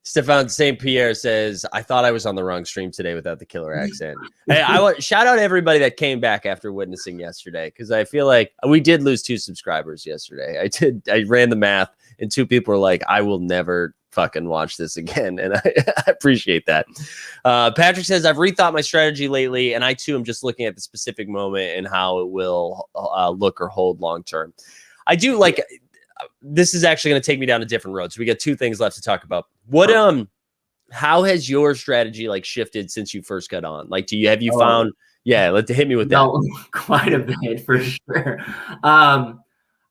Stefan St. Pierre says, I thought I was on the wrong stream today without the killer accent. Hey, shout out everybody that came back after witnessing yesterday, because I feel like we did lose 2 subscribers yesterday. I ran the math, and 2 people were like, I will never fucking watch this again, and I appreciate that. Patrick says, I've rethought my strategy lately, and I too am just looking at the specific moment and how it will look or hold long term. I do like this is actually going to take me down a different road. So we got 2 things left to talk about. How has your strategy like shifted since you first got on? Like, have you found? Yeah, hit me with that. Quite a bit for sure. I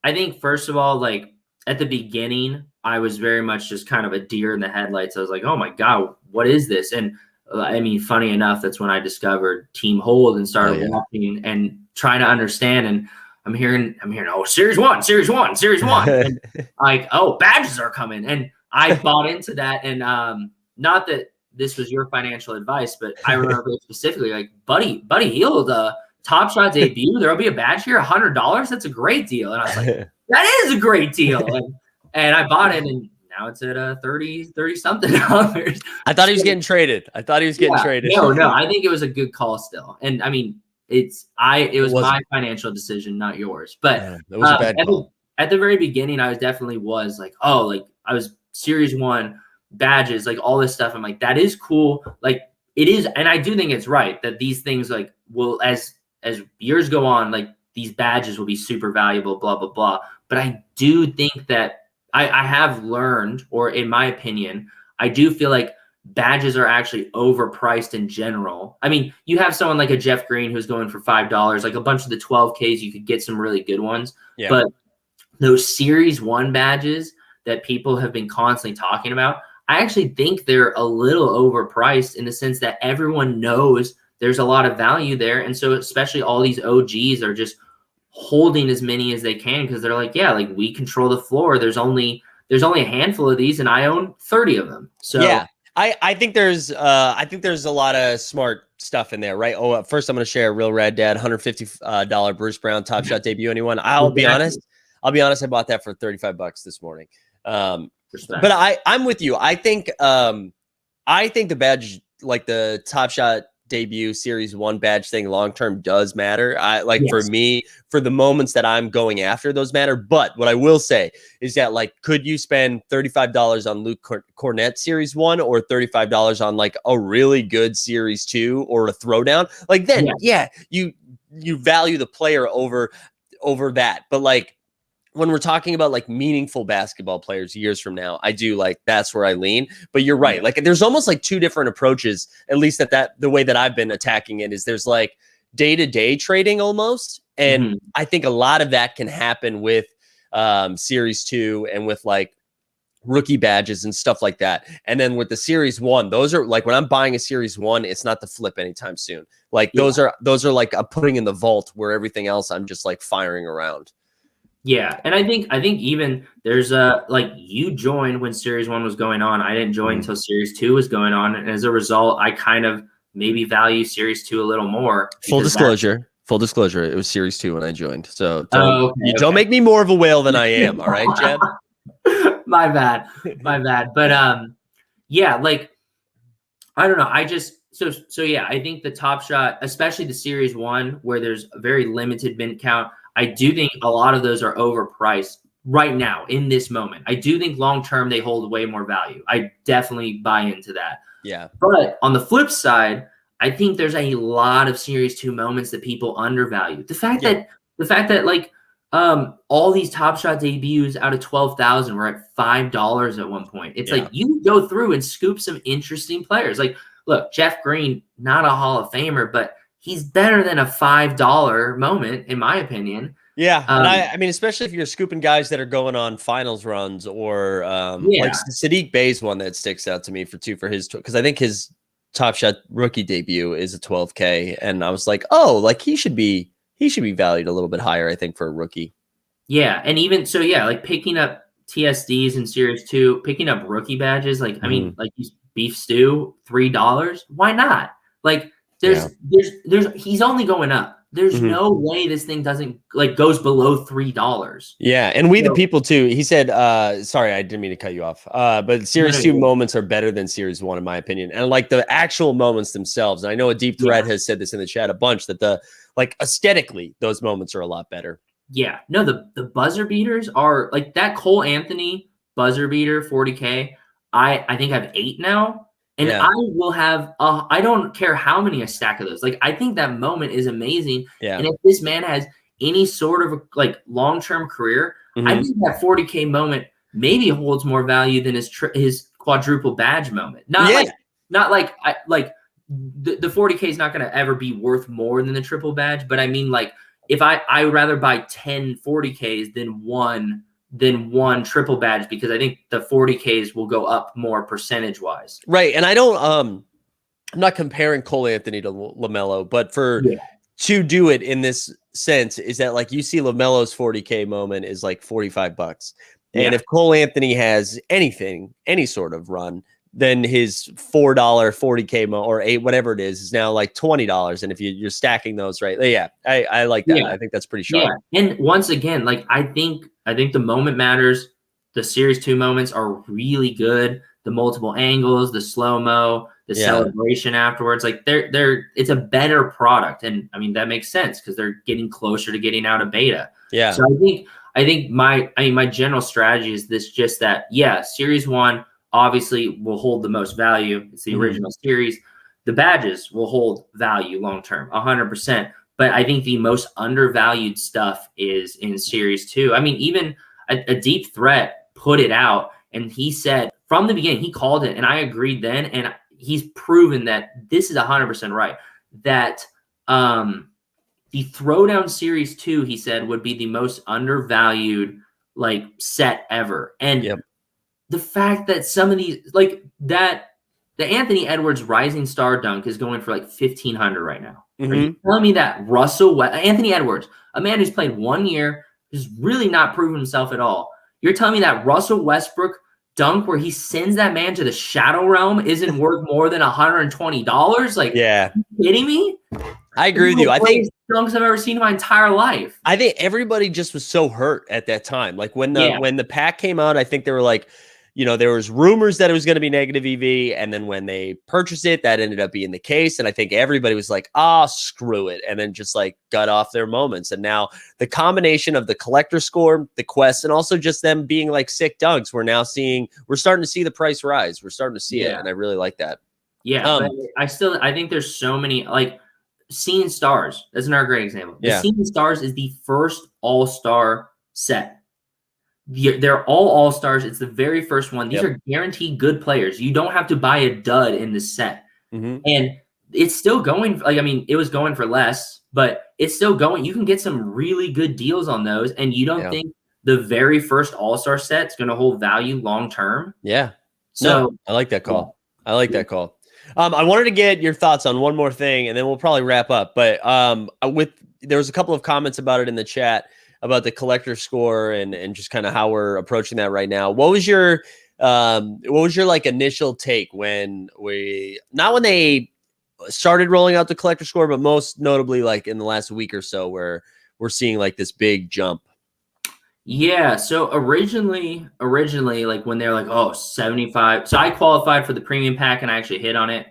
think first of all, like at the beginning, I was very much just kind of a deer in the headlights. I was like, oh my God, what is this? And I mean, funny enough, that's when I discovered Team Hold and started walking and trying to understand. And oh, series one, series one. And like, oh, badges are coming. And I bought into that. And not that this was your financial advice, but I remember specifically like, buddy Hield, Top Shot debut, there'll be a badge here, $100. That's a great deal. And I was like, that is a great deal. And I bought it, and now it's at 30 something dollars. I thought he was getting traded. Traded. No, I think it was a good call still. And I mean, it was my financial decision, not yours. But it was a bad call. At the very beginning, I was like, oh, like I was series one badges, like all this stuff. I'm like, that is cool. Like it is. And I do think it's right that these things like will, as years go on, like these badges will be super valuable, blah, blah, blah. But I do think that I have learned, or in my opinion, I do feel like badges are actually overpriced in general. I mean, you have someone like a Jeff Green who's going for $5, like a bunch of the 12Ks, you could get some really good ones. Yeah. But those series one badges that people have been constantly talking about, I actually think they're a little overpriced in the sense that everyone knows there's a lot of value there. And so especially all these OGs are just holding as many as they can because they're like, yeah, like we control the floor. There's only a handful of these and I own 30 of them. So yeah, I think there's a lot of smart stuff in there, right? Oh, first I'm going to share a real Rad Dad $150 Bruce Brown Top Shot debut. Anyone? I'll be honest. I bought that for $35 this morning. But I'm with you. I think the badge, like the Top Shot debut series one badge thing, long-term does matter. For me, for the moments that I'm going after, those matter. But what I will say is that, like, could you spend $35 on Luke Cornett series one or $35 on like a really good series two or a throwdown? Like then, you value the player over that. But like, when we're talking about like meaningful basketball players years from now, I do like, that's where I lean. But you're right. Like there's almost like two different approaches, at least the way that I've been attacking it is there's like day-to-day trading almost. And I think a lot of that can happen with series two and with like rookie badges and stuff like that. And then with the series one, those are like, when I'm buying a series one, it's not the flip anytime soon. Like those are like I'm putting in the vault where everything else I'm just like firing around. Yeah, and I think even there's like you joined when series one was going on. I didn't join until series two was going on, and as a result, I kind of maybe value series two a little more. Full disclosure, it was series two when I joined. So don't make me more of a whale than I am. All right, Jeb. My bad. But yeah, like I don't know. I just so yeah. I think the Top Shot, especially the series one, where there's a very limited mint count. I do think a lot of those are overpriced right now in this moment. I do think long-term they hold way more value. I definitely buy into that. Yeah. But on the flip side, I think there's a lot of series two moments that people undervalue. The fact that like all these Top Shot debuts out of 12,000 were at $5 at one point. It's like you go through and scoop some interesting players. Like, look, Jeff Green, not a Hall of Famer, but he's better than a $5 moment, in my opinion. Yeah, and I mean, especially if you're scooping guys that are going on finals runs, or like Sadiq Bey's one that sticks out to me for his, because I think his Top Shot rookie debut is a 12K, and I was like, oh, like he should be valued a little bit higher, I think, for a rookie. Yeah, and even so, yeah, like picking up TSDs in series two, picking up rookie badges, like I mean, like beef stew, $3. Why not? Like. There's he's only going up. There's no way this thing doesn't like goes below $3. Yeah, and the people too. He said, sorry, I didn't mean to cut you off. But series two moments are better than series one, in my opinion. And like the actual moments themselves. And I know a deep thread has said this in the chat a bunch, that the like aesthetically, those moments are a lot better. Yeah. No, the buzzer beaters are like that Cole Anthony buzzer beater 40K. I think I have 8 now. And I will have, I don't care how many a stack of those. Like, I think that moment is amazing. Yeah. And if this man has any sort of like long-term career, I think that 40K moment maybe holds more value than his quadruple badge moment. Not like the 40K is not going to ever be worth more than the triple badge. But I mean, like, if I would rather buy 10 40Ks than one triple badge, because I think the 40Ks will go up more percentage wise. Right. And I don't, I'm not comparing Cole Anthony to LaMelo, but to do it in this sense is that like you see LaMelo's 40K moment is like $45. And Yeah. if Cole Anthony has anything, any sort of run, then his $4 40K or eight, whatever it is now like $20. And if you're stacking those, right? Yeah, I like that. Yeah. I think that's pretty sharp. Yeah. And once again, like I think the moment matters. The series 2 moments are really good. The multiple angles, the slow-mo, the celebration afterwards, like it's a better product. And I mean, that makes sense because they're getting closer to getting out of beta. Yeah. So I think my general strategy is this, just that, yeah, series 1 obviously will hold the most value. It's the original series. The badges will hold value long-term, 100%. But I think the most undervalued stuff is in series 2. I mean, even a Deep Threat put it out, and he said from the beginning, he called it, and I agreed then, and he's proven that this is 100% right, that the Throwdown Series 2, he said, would be the most undervalued like set ever. And the fact that some of these, like that, the Anthony Edwards Rising Star Dunk is going for like $1,500 right now. Are you telling me that Anthony Edwards, a man who's played 1 year, who's really not proven himself at all, you're telling me that Russell Westbrook dunk where he sends that man to the Shadow Realm isn't worth more than $120? Like, are you kidding me? I agree with you. I think dunks I've ever seen in my entire life. I think everybody just was so hurt at that time. Like when the pack came out, I think they were like, you know, there was rumors that it was going to be negative EV. And then when they purchased it, that ended up being the case. And I think everybody was like, screw it. And then just like got off their moments. And now the combination of the collector score, the quest, and also just them being like sick dunks, we're starting to see the price rise. We're starting to see it. And I really like that. Yeah. But I think there's so many, like Seeing Stars. That's another great example. The Seeing Stars is the first all-star set. They're all stars. It's the very first one. These are guaranteed good players. You don't have to buy a dud in the set. And it's still going. Like, I mean, it was going for less, but it's still going. You can get some really good deals on those. And you don't think the very first all-star set is going to hold value long-term? Yeah. So I like that call. I like that call. I wanted to get your thoughts on one more thing, and then we'll probably wrap up. But there was a couple of comments about it in the chat about the collector score and just kind of how we're approaching that right now. What was your like initial take when they started rolling out the collector score, but most notably like in the last week or so where we're seeing like this big jump? Yeah. So originally, like when they're like, 75. So I qualified for the premium pack and I actually hit on it,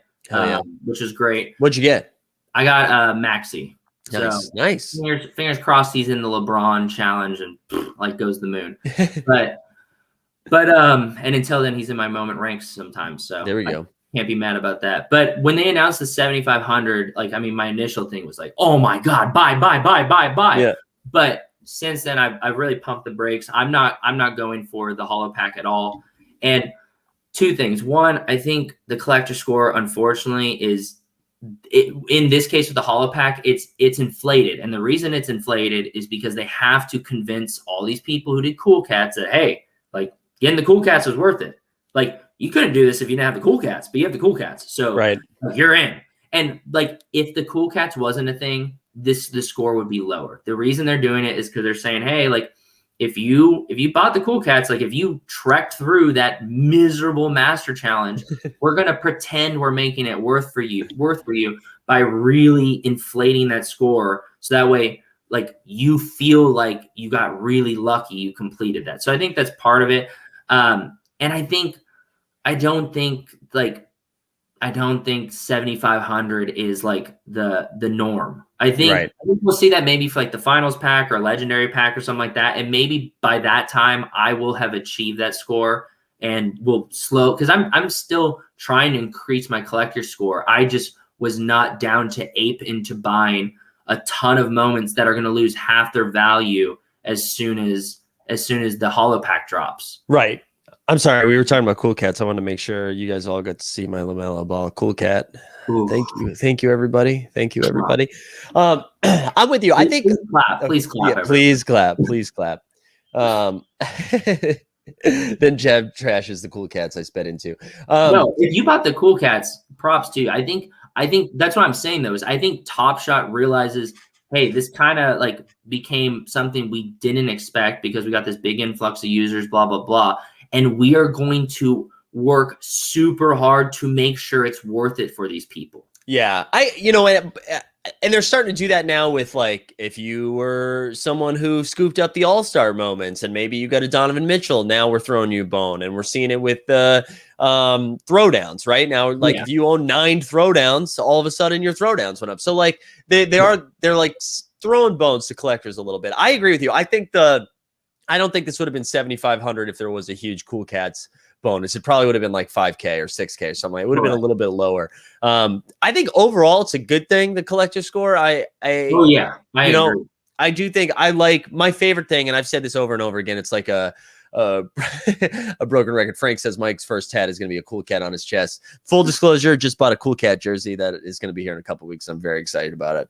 which is great. What'd you get? I got Maxi. Nice. So Nice. Fingers crossed he's in the LeBron challenge and like goes the moon. but and until then he's in my moment ranks sometimes. So there we go. Can't be mad about that. But when they announced the 7,500, like, I mean, my initial thing was like, oh my God, buy. Yeah. But since then I've really pumped the brakes. I'm not going for the holo pack at all. And two things. One, I think the collector score, unfortunately, in this case with the holo pack, it's inflated. And the reason it's inflated is because they have to convince all these people who did Cool Cats that, hey, like getting the Cool Cats was worth it. Like you couldn't do this if you didn't have the Cool Cats, but you have the Cool Cats. So you're in. And like, if the Cool Cats wasn't a thing, the score would be lower. The reason they're doing it is because they're saying, hey, like if you bought the Cool Cats, like if you trekked through that miserable master challenge, we're going to pretend we're making it worth for you by really inflating that score. So that way, like you feel like you got really lucky, you completed that. So I think that's part of it. And I don't think 7,500 is like the norm. I think we'll see that maybe for like the finals pack or legendary pack or something like that. And maybe by that time I will have achieved that score and will slow, because I'm still trying to increase my collector score. I just was not down to ape into buying a ton of moments that are going to lose half their value as soon as the holo pack drops. Right. I'm sorry, we were talking about Cool Cats. I want to make sure you guys all got to see my LaMelo Ball Cool Cat. Ooh. Thank you, everybody. I'm with you. I think please clap. Yeah, please clap. Then Jeb trashes the Cool Cats I sped into. No, if you bought the Cool Cats, props to you. I think that's what I'm saying though, is I think Top Shot realizes, hey, this kind of like became something we didn't expect because we got this big influx of users, blah, blah, blah. And we are going to work super hard to make sure it's worth it for these people. Yeah, and they're starting to do that now with, like, if you were someone who scooped up the all-star moments and maybe you got a Donovan Mitchell, now we're throwing you a bone. And we're seeing it with the throwdowns right now. Like, if you own 9 throwdowns, all of a sudden your throwdowns went up. So like they're like throwing bones to collectors a little bit. I agree with you. I don't think this would have been 7,500 if there was a huge Cool Cats bonus. It probably would have been like 5K or 6K or something. It would have been a little bit lower. I think overall it's a good thing, the collector score. I agree. I do think I like my favorite thing, and I've said this over and over again. It's like a broken record. Frank says Mike's first tat is going to be a Cool Cat on his chest. Full disclosure, just bought a Cool Cat jersey that is going to be here in a couple weeks. I'm very excited about it.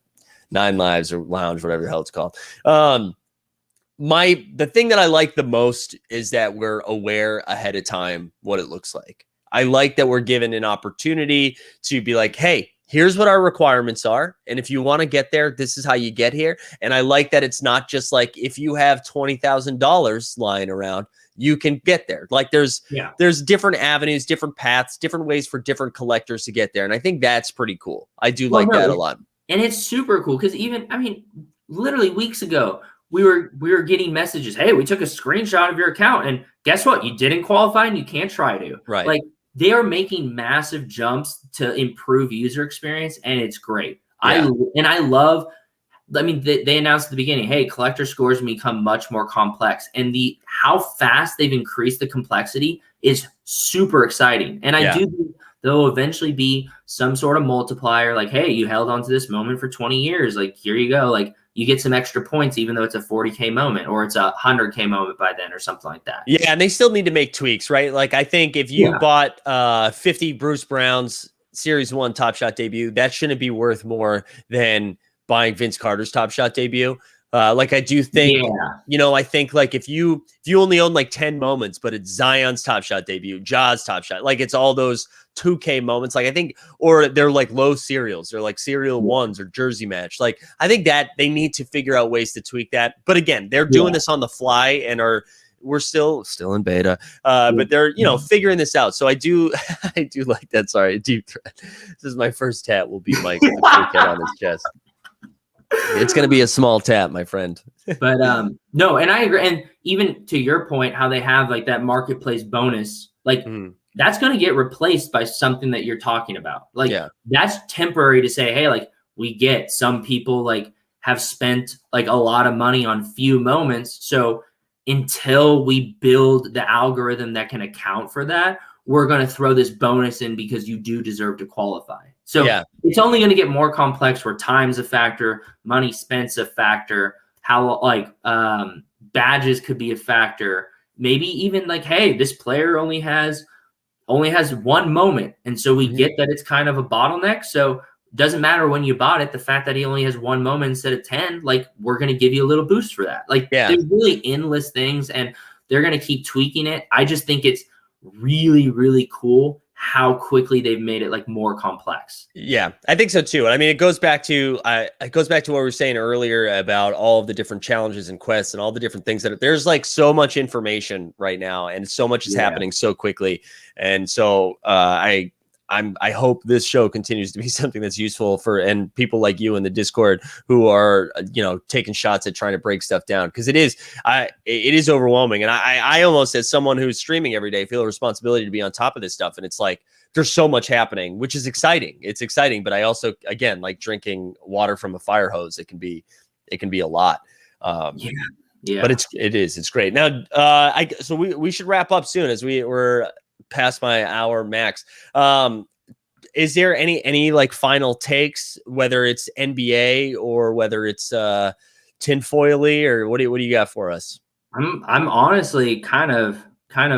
9 Lives or Lounge, whatever the hell it's called. The thing that I like the most is that we're aware ahead of time what it looks like. I like that we're given an opportunity to be like, hey, here's what our requirements are. And if you want to get there, this is how you get here. And I like that it's not just like, if you have $20,000 lying around, you can get there. Like there's different avenues, different paths, different ways for different collectors to get there. And I think that's pretty cool. I do like that a lot. And it's super cool because literally weeks ago, we were getting messages. Hey, we took a screenshot of your account and guess what? You didn't qualify and you can't try to. Right. Like they are making massive jumps to improve user experience and it's great. Yeah. I love, they announced at the beginning, hey, collector scores become much more complex and how fast they've increased the complexity is super exciting. And I do think there'll eventually be some sort of multiplier like, hey, you held on to this moment for 20 years. Like, here you go. Like, you get some extra points, even though it's a 40K moment or it's a 100K moment by then or something like that. Yeah, and they still need to make tweaks, right? Like, I think if you bought 50 Bruce Brown's Series 1 Top Shot debut, that shouldn't be worth more than buying Vince Carter's Top Shot debut. Like, I do think, I think like if you only own like 10 moments, but it's Zion's Top Shot debut, Ja's Top Shot, like it's all those 2K moments. Like I think, or they're like low serials, they're like serial ones or jersey match. Like I think that they need to figure out ways to tweak that. But again, they're doing this on the fly and we're still in beta, but they're, figuring this out. So I do like that. Sorry, deep threat. This is my first tat will be Mike with a Cool Cat on his chest. It's going to be a small tap, my friend. But no, and I agree. And even to your point, how they have like that marketplace bonus, like that's going to get replaced by something that you're talking about. Like that's temporary to say, hey, like we get some people like have spent like a lot of money on few moments. So until we build the algorithm that can account for that, we're going to throw this bonus in because you do deserve to qualify. So it's only going to get more complex where time's a factor, money spent's a factor, how like badges could be a factor. Maybe even like, hey, this player only has one moment. And so we get that it's kind of a bottleneck. So it doesn't matter when you bought it, the fact that he only has one moment instead of 10, like we're going to give you a little boost for that. Like there's really endless things and they're going to keep tweaking it. I just think it's really, really cool how quickly they've made it like more complex. Yeah, I think so too. And I mean, it goes back to what we were saying earlier about all of the different challenges and quests and all the different things that there's like so much information right now and so much is happening so quickly. And so I hope this show continues to be something that's useful and people like you in the Discord who are, taking shots at trying to break stuff down. Cause it is overwhelming. And I almost, as someone who's streaming every day, feel a responsibility to be on top of this stuff. And it's like, there's so much happening, which is exciting. It's exciting, but I also, again, like drinking water from a fire hose, it can be a lot. But it's great. Now, so we should wrap up soon as we're past my hour max. Is there any like final takes, whether it's NBA or whether it's tinfoily, or what do you got for us? I'm honestly kind of playing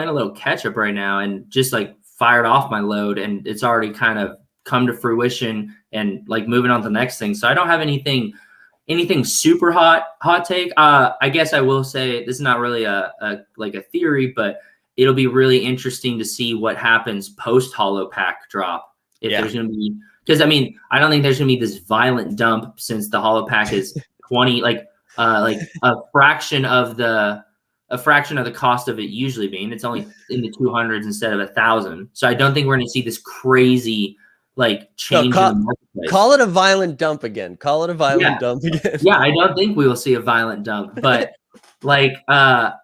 a little catch up right now and just like fired off my load and it's already kind of come to fruition and like moving on to the next thing. So I don't have anything super hot take. I guess I will say this is not really a theory, but it'll be really interesting to see what happens post Holo Pack drop. If there's going to be Because I mean, I don't think there's gonna be this violent dump since the holo pack is 20, like a fraction of the cost of it usually being. It's only in the 200s instead of 1,000. So I don't think we're gonna see this crazy like change in the marketplace. Call it a violent dump again. Call it a violent dump again. Yeah, I don't think we will see a violent dump, but like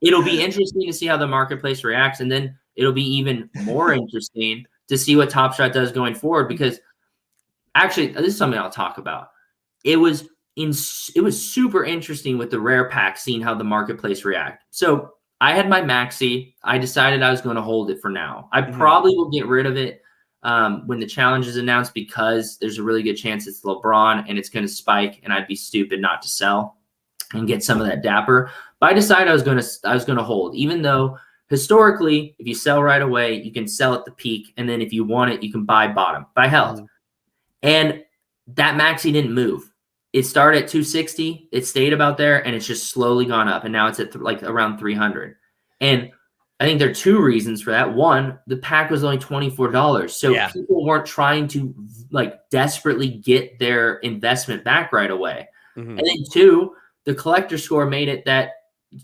it'll be interesting to see how the marketplace reacts, and then it'll be even more interesting to see what Top Shot does going forward, because actually this is something I'll talk about. It was super interesting with the rare pack, seeing how the marketplace react. So I had my maxi. I decided I was going to hold it for now. I probably will get rid of it when the challenge is announced, because there's a really good chance it's LeBron and it's going to spike, and I'd be stupid not to sell and get some of that dapper. But I decided I was going to hold, even though historically, if you sell right away, you can sell at the peak, and then if you want it, you can buy bottom, buy health. And that maxi didn't move. It started at 260, it stayed about there, and it's just slowly gone up, and now it's at like around 300. And I think there are two reasons for that. One, the pack was only $24, so people weren't trying to like desperately get their investment back right away. And then two, the collector score made it that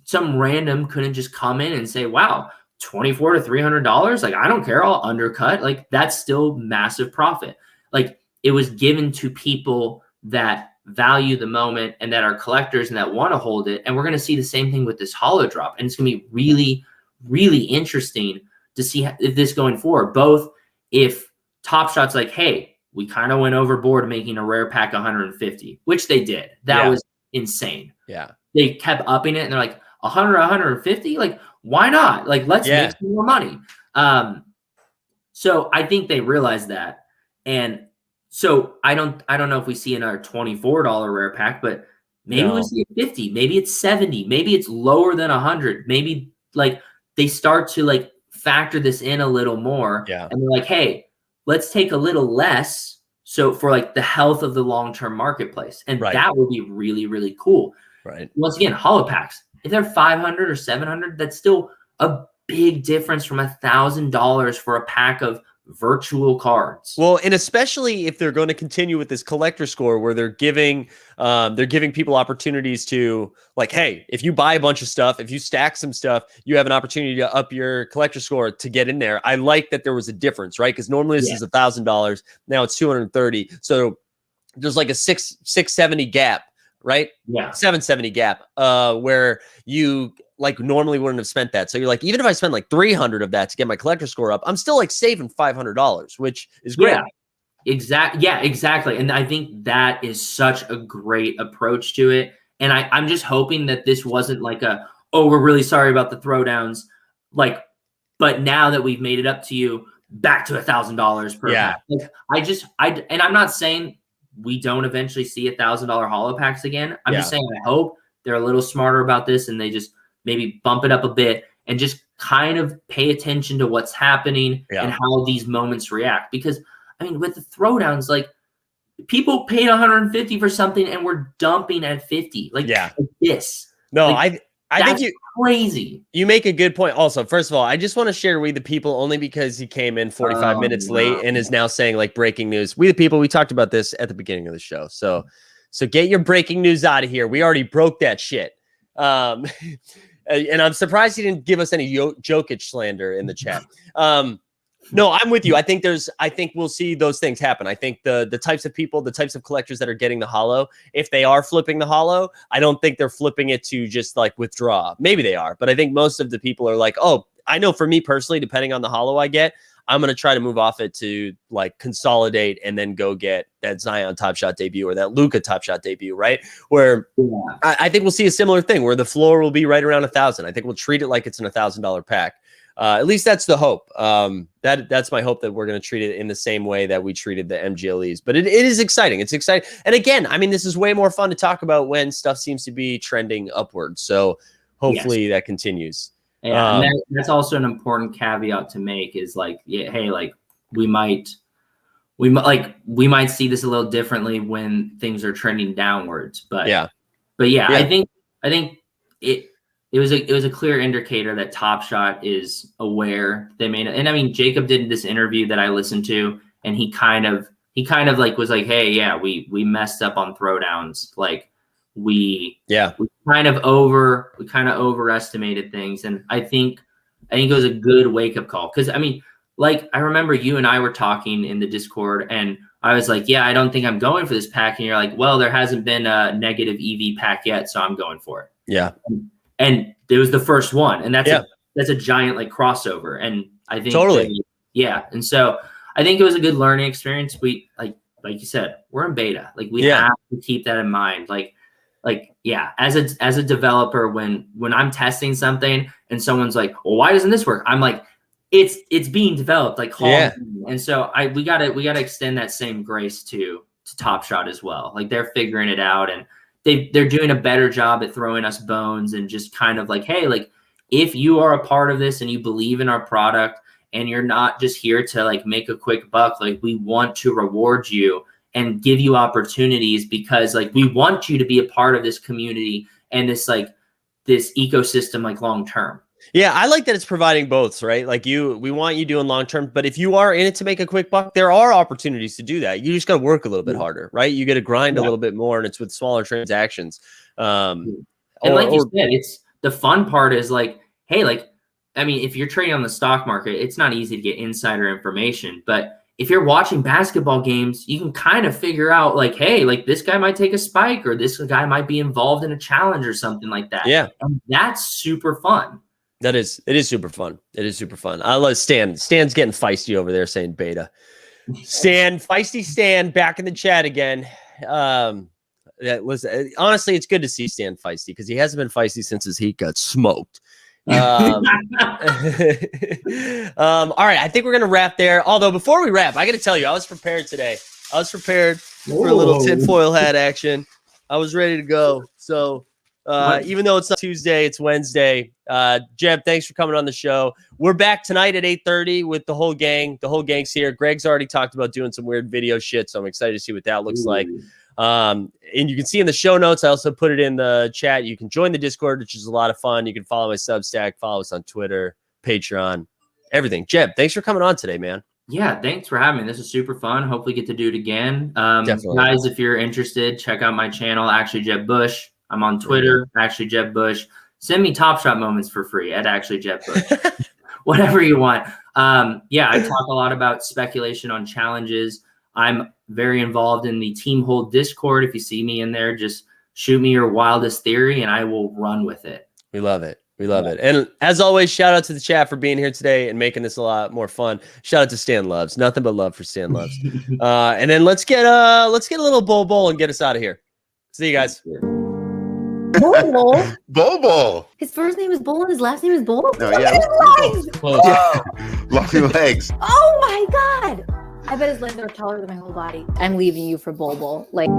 some random couldn't just come in and say, wow, $24 to $300, like I don't care, I'll undercut. Like that's still massive profit. Like it was given to people that value the moment and that are collectors and that want to hold it. And we're going to see the same thing with this holo drop, and it's going to be really, really interesting to see if this going forward, both if Top Shot's like, hey, we kind of went overboard making a rare pack 150, which they did. That was insane. Yeah. They kept upping it, and they're like 100, 150. Like, why not? Like, let's make some more money. So I think they realized that. And so I don't know if we see another $24 rare pack, but maybe we see a 50, maybe it's 70, maybe it's lower than 100. Maybe like they start to like factor this in a little more. And they're like, hey, let's take a little less. So for like the health of the long-term marketplace. And that would be really, really cool. Once again, holo packs, if they're 500 or 700, that's still a big difference from $1,000 for a pack of virtual cards. Well, and especially if they're going to continue with this collector score where they're giving people opportunities to like, hey, if you buy a bunch of stuff, if you stack some stuff, you have an opportunity to up your collector score to get in there. I like that there was a difference, right? Because normally this is $1,000, now it's 230. So there's like a 670 gap, right? 770 gap, where you like normally wouldn't have spent that. So you're like, even if I spend like 300 of that to get my collector score up, I'm still like saving $500, which is great. Exactly. And I think that is such a great approach to it. And I'm just hoping that this wasn't like we're really sorry about the throwdowns. Like, but now that we've made it up to you, back to $1,000 per pack. Like, and I'm not saying we don't eventually see $1,000 holo packs again. I'm just saying, I hope they're a little smarter about this, and they just maybe bump it up a bit and just kind of pay attention to what's happening and how these moments react. Because I mean, with the throwdowns, like people paid 150 for something and we're dumping at 50. Like this. No, like, I think crazy. You make a good point. Also, first of all, I just want to share We the People only because he came in 45 minutes late and is now saying like breaking news. We the People, we talked about this at the beginning of the show. So get your breaking news out of here. We already broke that shit. And I'm surprised he didn't give us any Jokic slander in the chat. No, I'm with you. I think we'll see those things happen. I think the types of people, the types of collectors that are getting the holo, if they are flipping the holo, I don't think they're flipping it to just like withdraw. Maybe they are, but I think most of the people are like, oh, I know for me personally, depending on the holo I get, I'm going to try to move off it to like consolidate and then go get that Zion Top Shot debut or that Luka Top Shot debut, right? Where I think we'll see a similar thing where the floor will be right around 1,000. I think we'll treat it like it's an $1,000 pack. At least that's the hope. That's my hope, that we're going to treat it in the same way that we treated the MGLEs. But it is exciting. It's exciting. And again, I mean, this is way more fun to talk about when stuff seems to be trending upwards. So hopefully that continues. Yeah, and that's also an important caveat to make is like, hey, like we might see this a little differently when things are trending downwards. But I think it was a clear indicator that Top Shot is aware they made it. And I mean, Jacob did this interview that I listened to, and he kind of he kind of like was like, hey, yeah, we messed up on throwdowns. Like we kind of overestimated things. And I think it was a good wake up call. Cause I mean, like I remember you and I were talking in the Discord and I was like, yeah, I don't think I'm going for this pack. And you're like, well, there hasn't been a negative EV pack yet, so I'm going for it. Yeah. And it was the first one. And that's a giant like crossover. And I think and so I think it was a good learning experience. We like you said, we're in beta. Like we have to keep that in mind. As a developer, when I'm testing something and someone's like, well, why doesn't this work? I'm like, it's being developed. Like, and so we gotta extend that same grace to Top Shot as well. Like they're figuring it out and they're doing a better job at throwing us bones and just kind of like, hey, like if you are a part of this and you believe in our product and you're not just here to like make a quick buck, like we want to reward you and give you opportunities because like we want you to be a part of this community and this ecosystem like long term. Yeah, I like that it's providing both, right? Like we want you doing long term, but if you are in it to make a quick buck, there are opportunities to do that. You just got to work a little bit harder, right? You got to grind a little bit more, and it's with smaller transactions. And like you said, it's the fun part is like, hey, like, I mean, if you're trading on the stock market, it's not easy to get insider information, but if you're watching basketball games, you can kind of figure out like, hey, like this guy might take a spike or this guy might be involved in a challenge or something like that. Yeah. And that's super fun. It is super fun. It is super fun. I love Stan. Stan's getting feisty over there saying beta. Feisty Stan back in the chat again. That was honestly, it's good to see Stan feisty because he hasn't been feisty since his heat got smoked. All right, I think we're gonna wrap there. Although before we wrap, I gotta tell you, I was prepared today. I was prepared for a little tinfoil hat action. I was ready to go. So even though it's not Tuesday, it's Wednesday. Jeb, thanks for coming on the show. We're back tonight at 8:30 with the whole gang. The whole gang's here. Greg's already talked about doing some weird video shit, so I'm excited to see what that looks like. And you can see in the show notes, I also put it in the chat. You can join the Discord, which is a lot of fun. You can follow my Substack, follow us on Twitter, Patreon, everything. Jeb, thanks for coming on today, man. Yeah, thanks for having me. This is super fun. Hopefully get to do it again. Guys, if you're interested, check out my channel, ActuallyJebBush. I'm on Twitter, ActuallyJebBush. Send me Top Shot moments for free at ActuallyJebBush. Whatever you want. I talk a lot about speculation on challenges. I'm very involved in the Team Hold Discord. If you see me in there, just shoot me your wildest theory and I will run with it. We love it. We love it. And as always, shout out to the chat for being here today and making this a lot more fun. Shout out to Stan Loves. Nothing but love for Stan Loves. And then let's get a little bowl and get us out of here. See you guys. Bobo. His first name is Bull and his last name is Bull. No, yeah. Long legs. Oh my God. I bet his legs are taller than my whole body. I'm leaving you for Bobo. Like.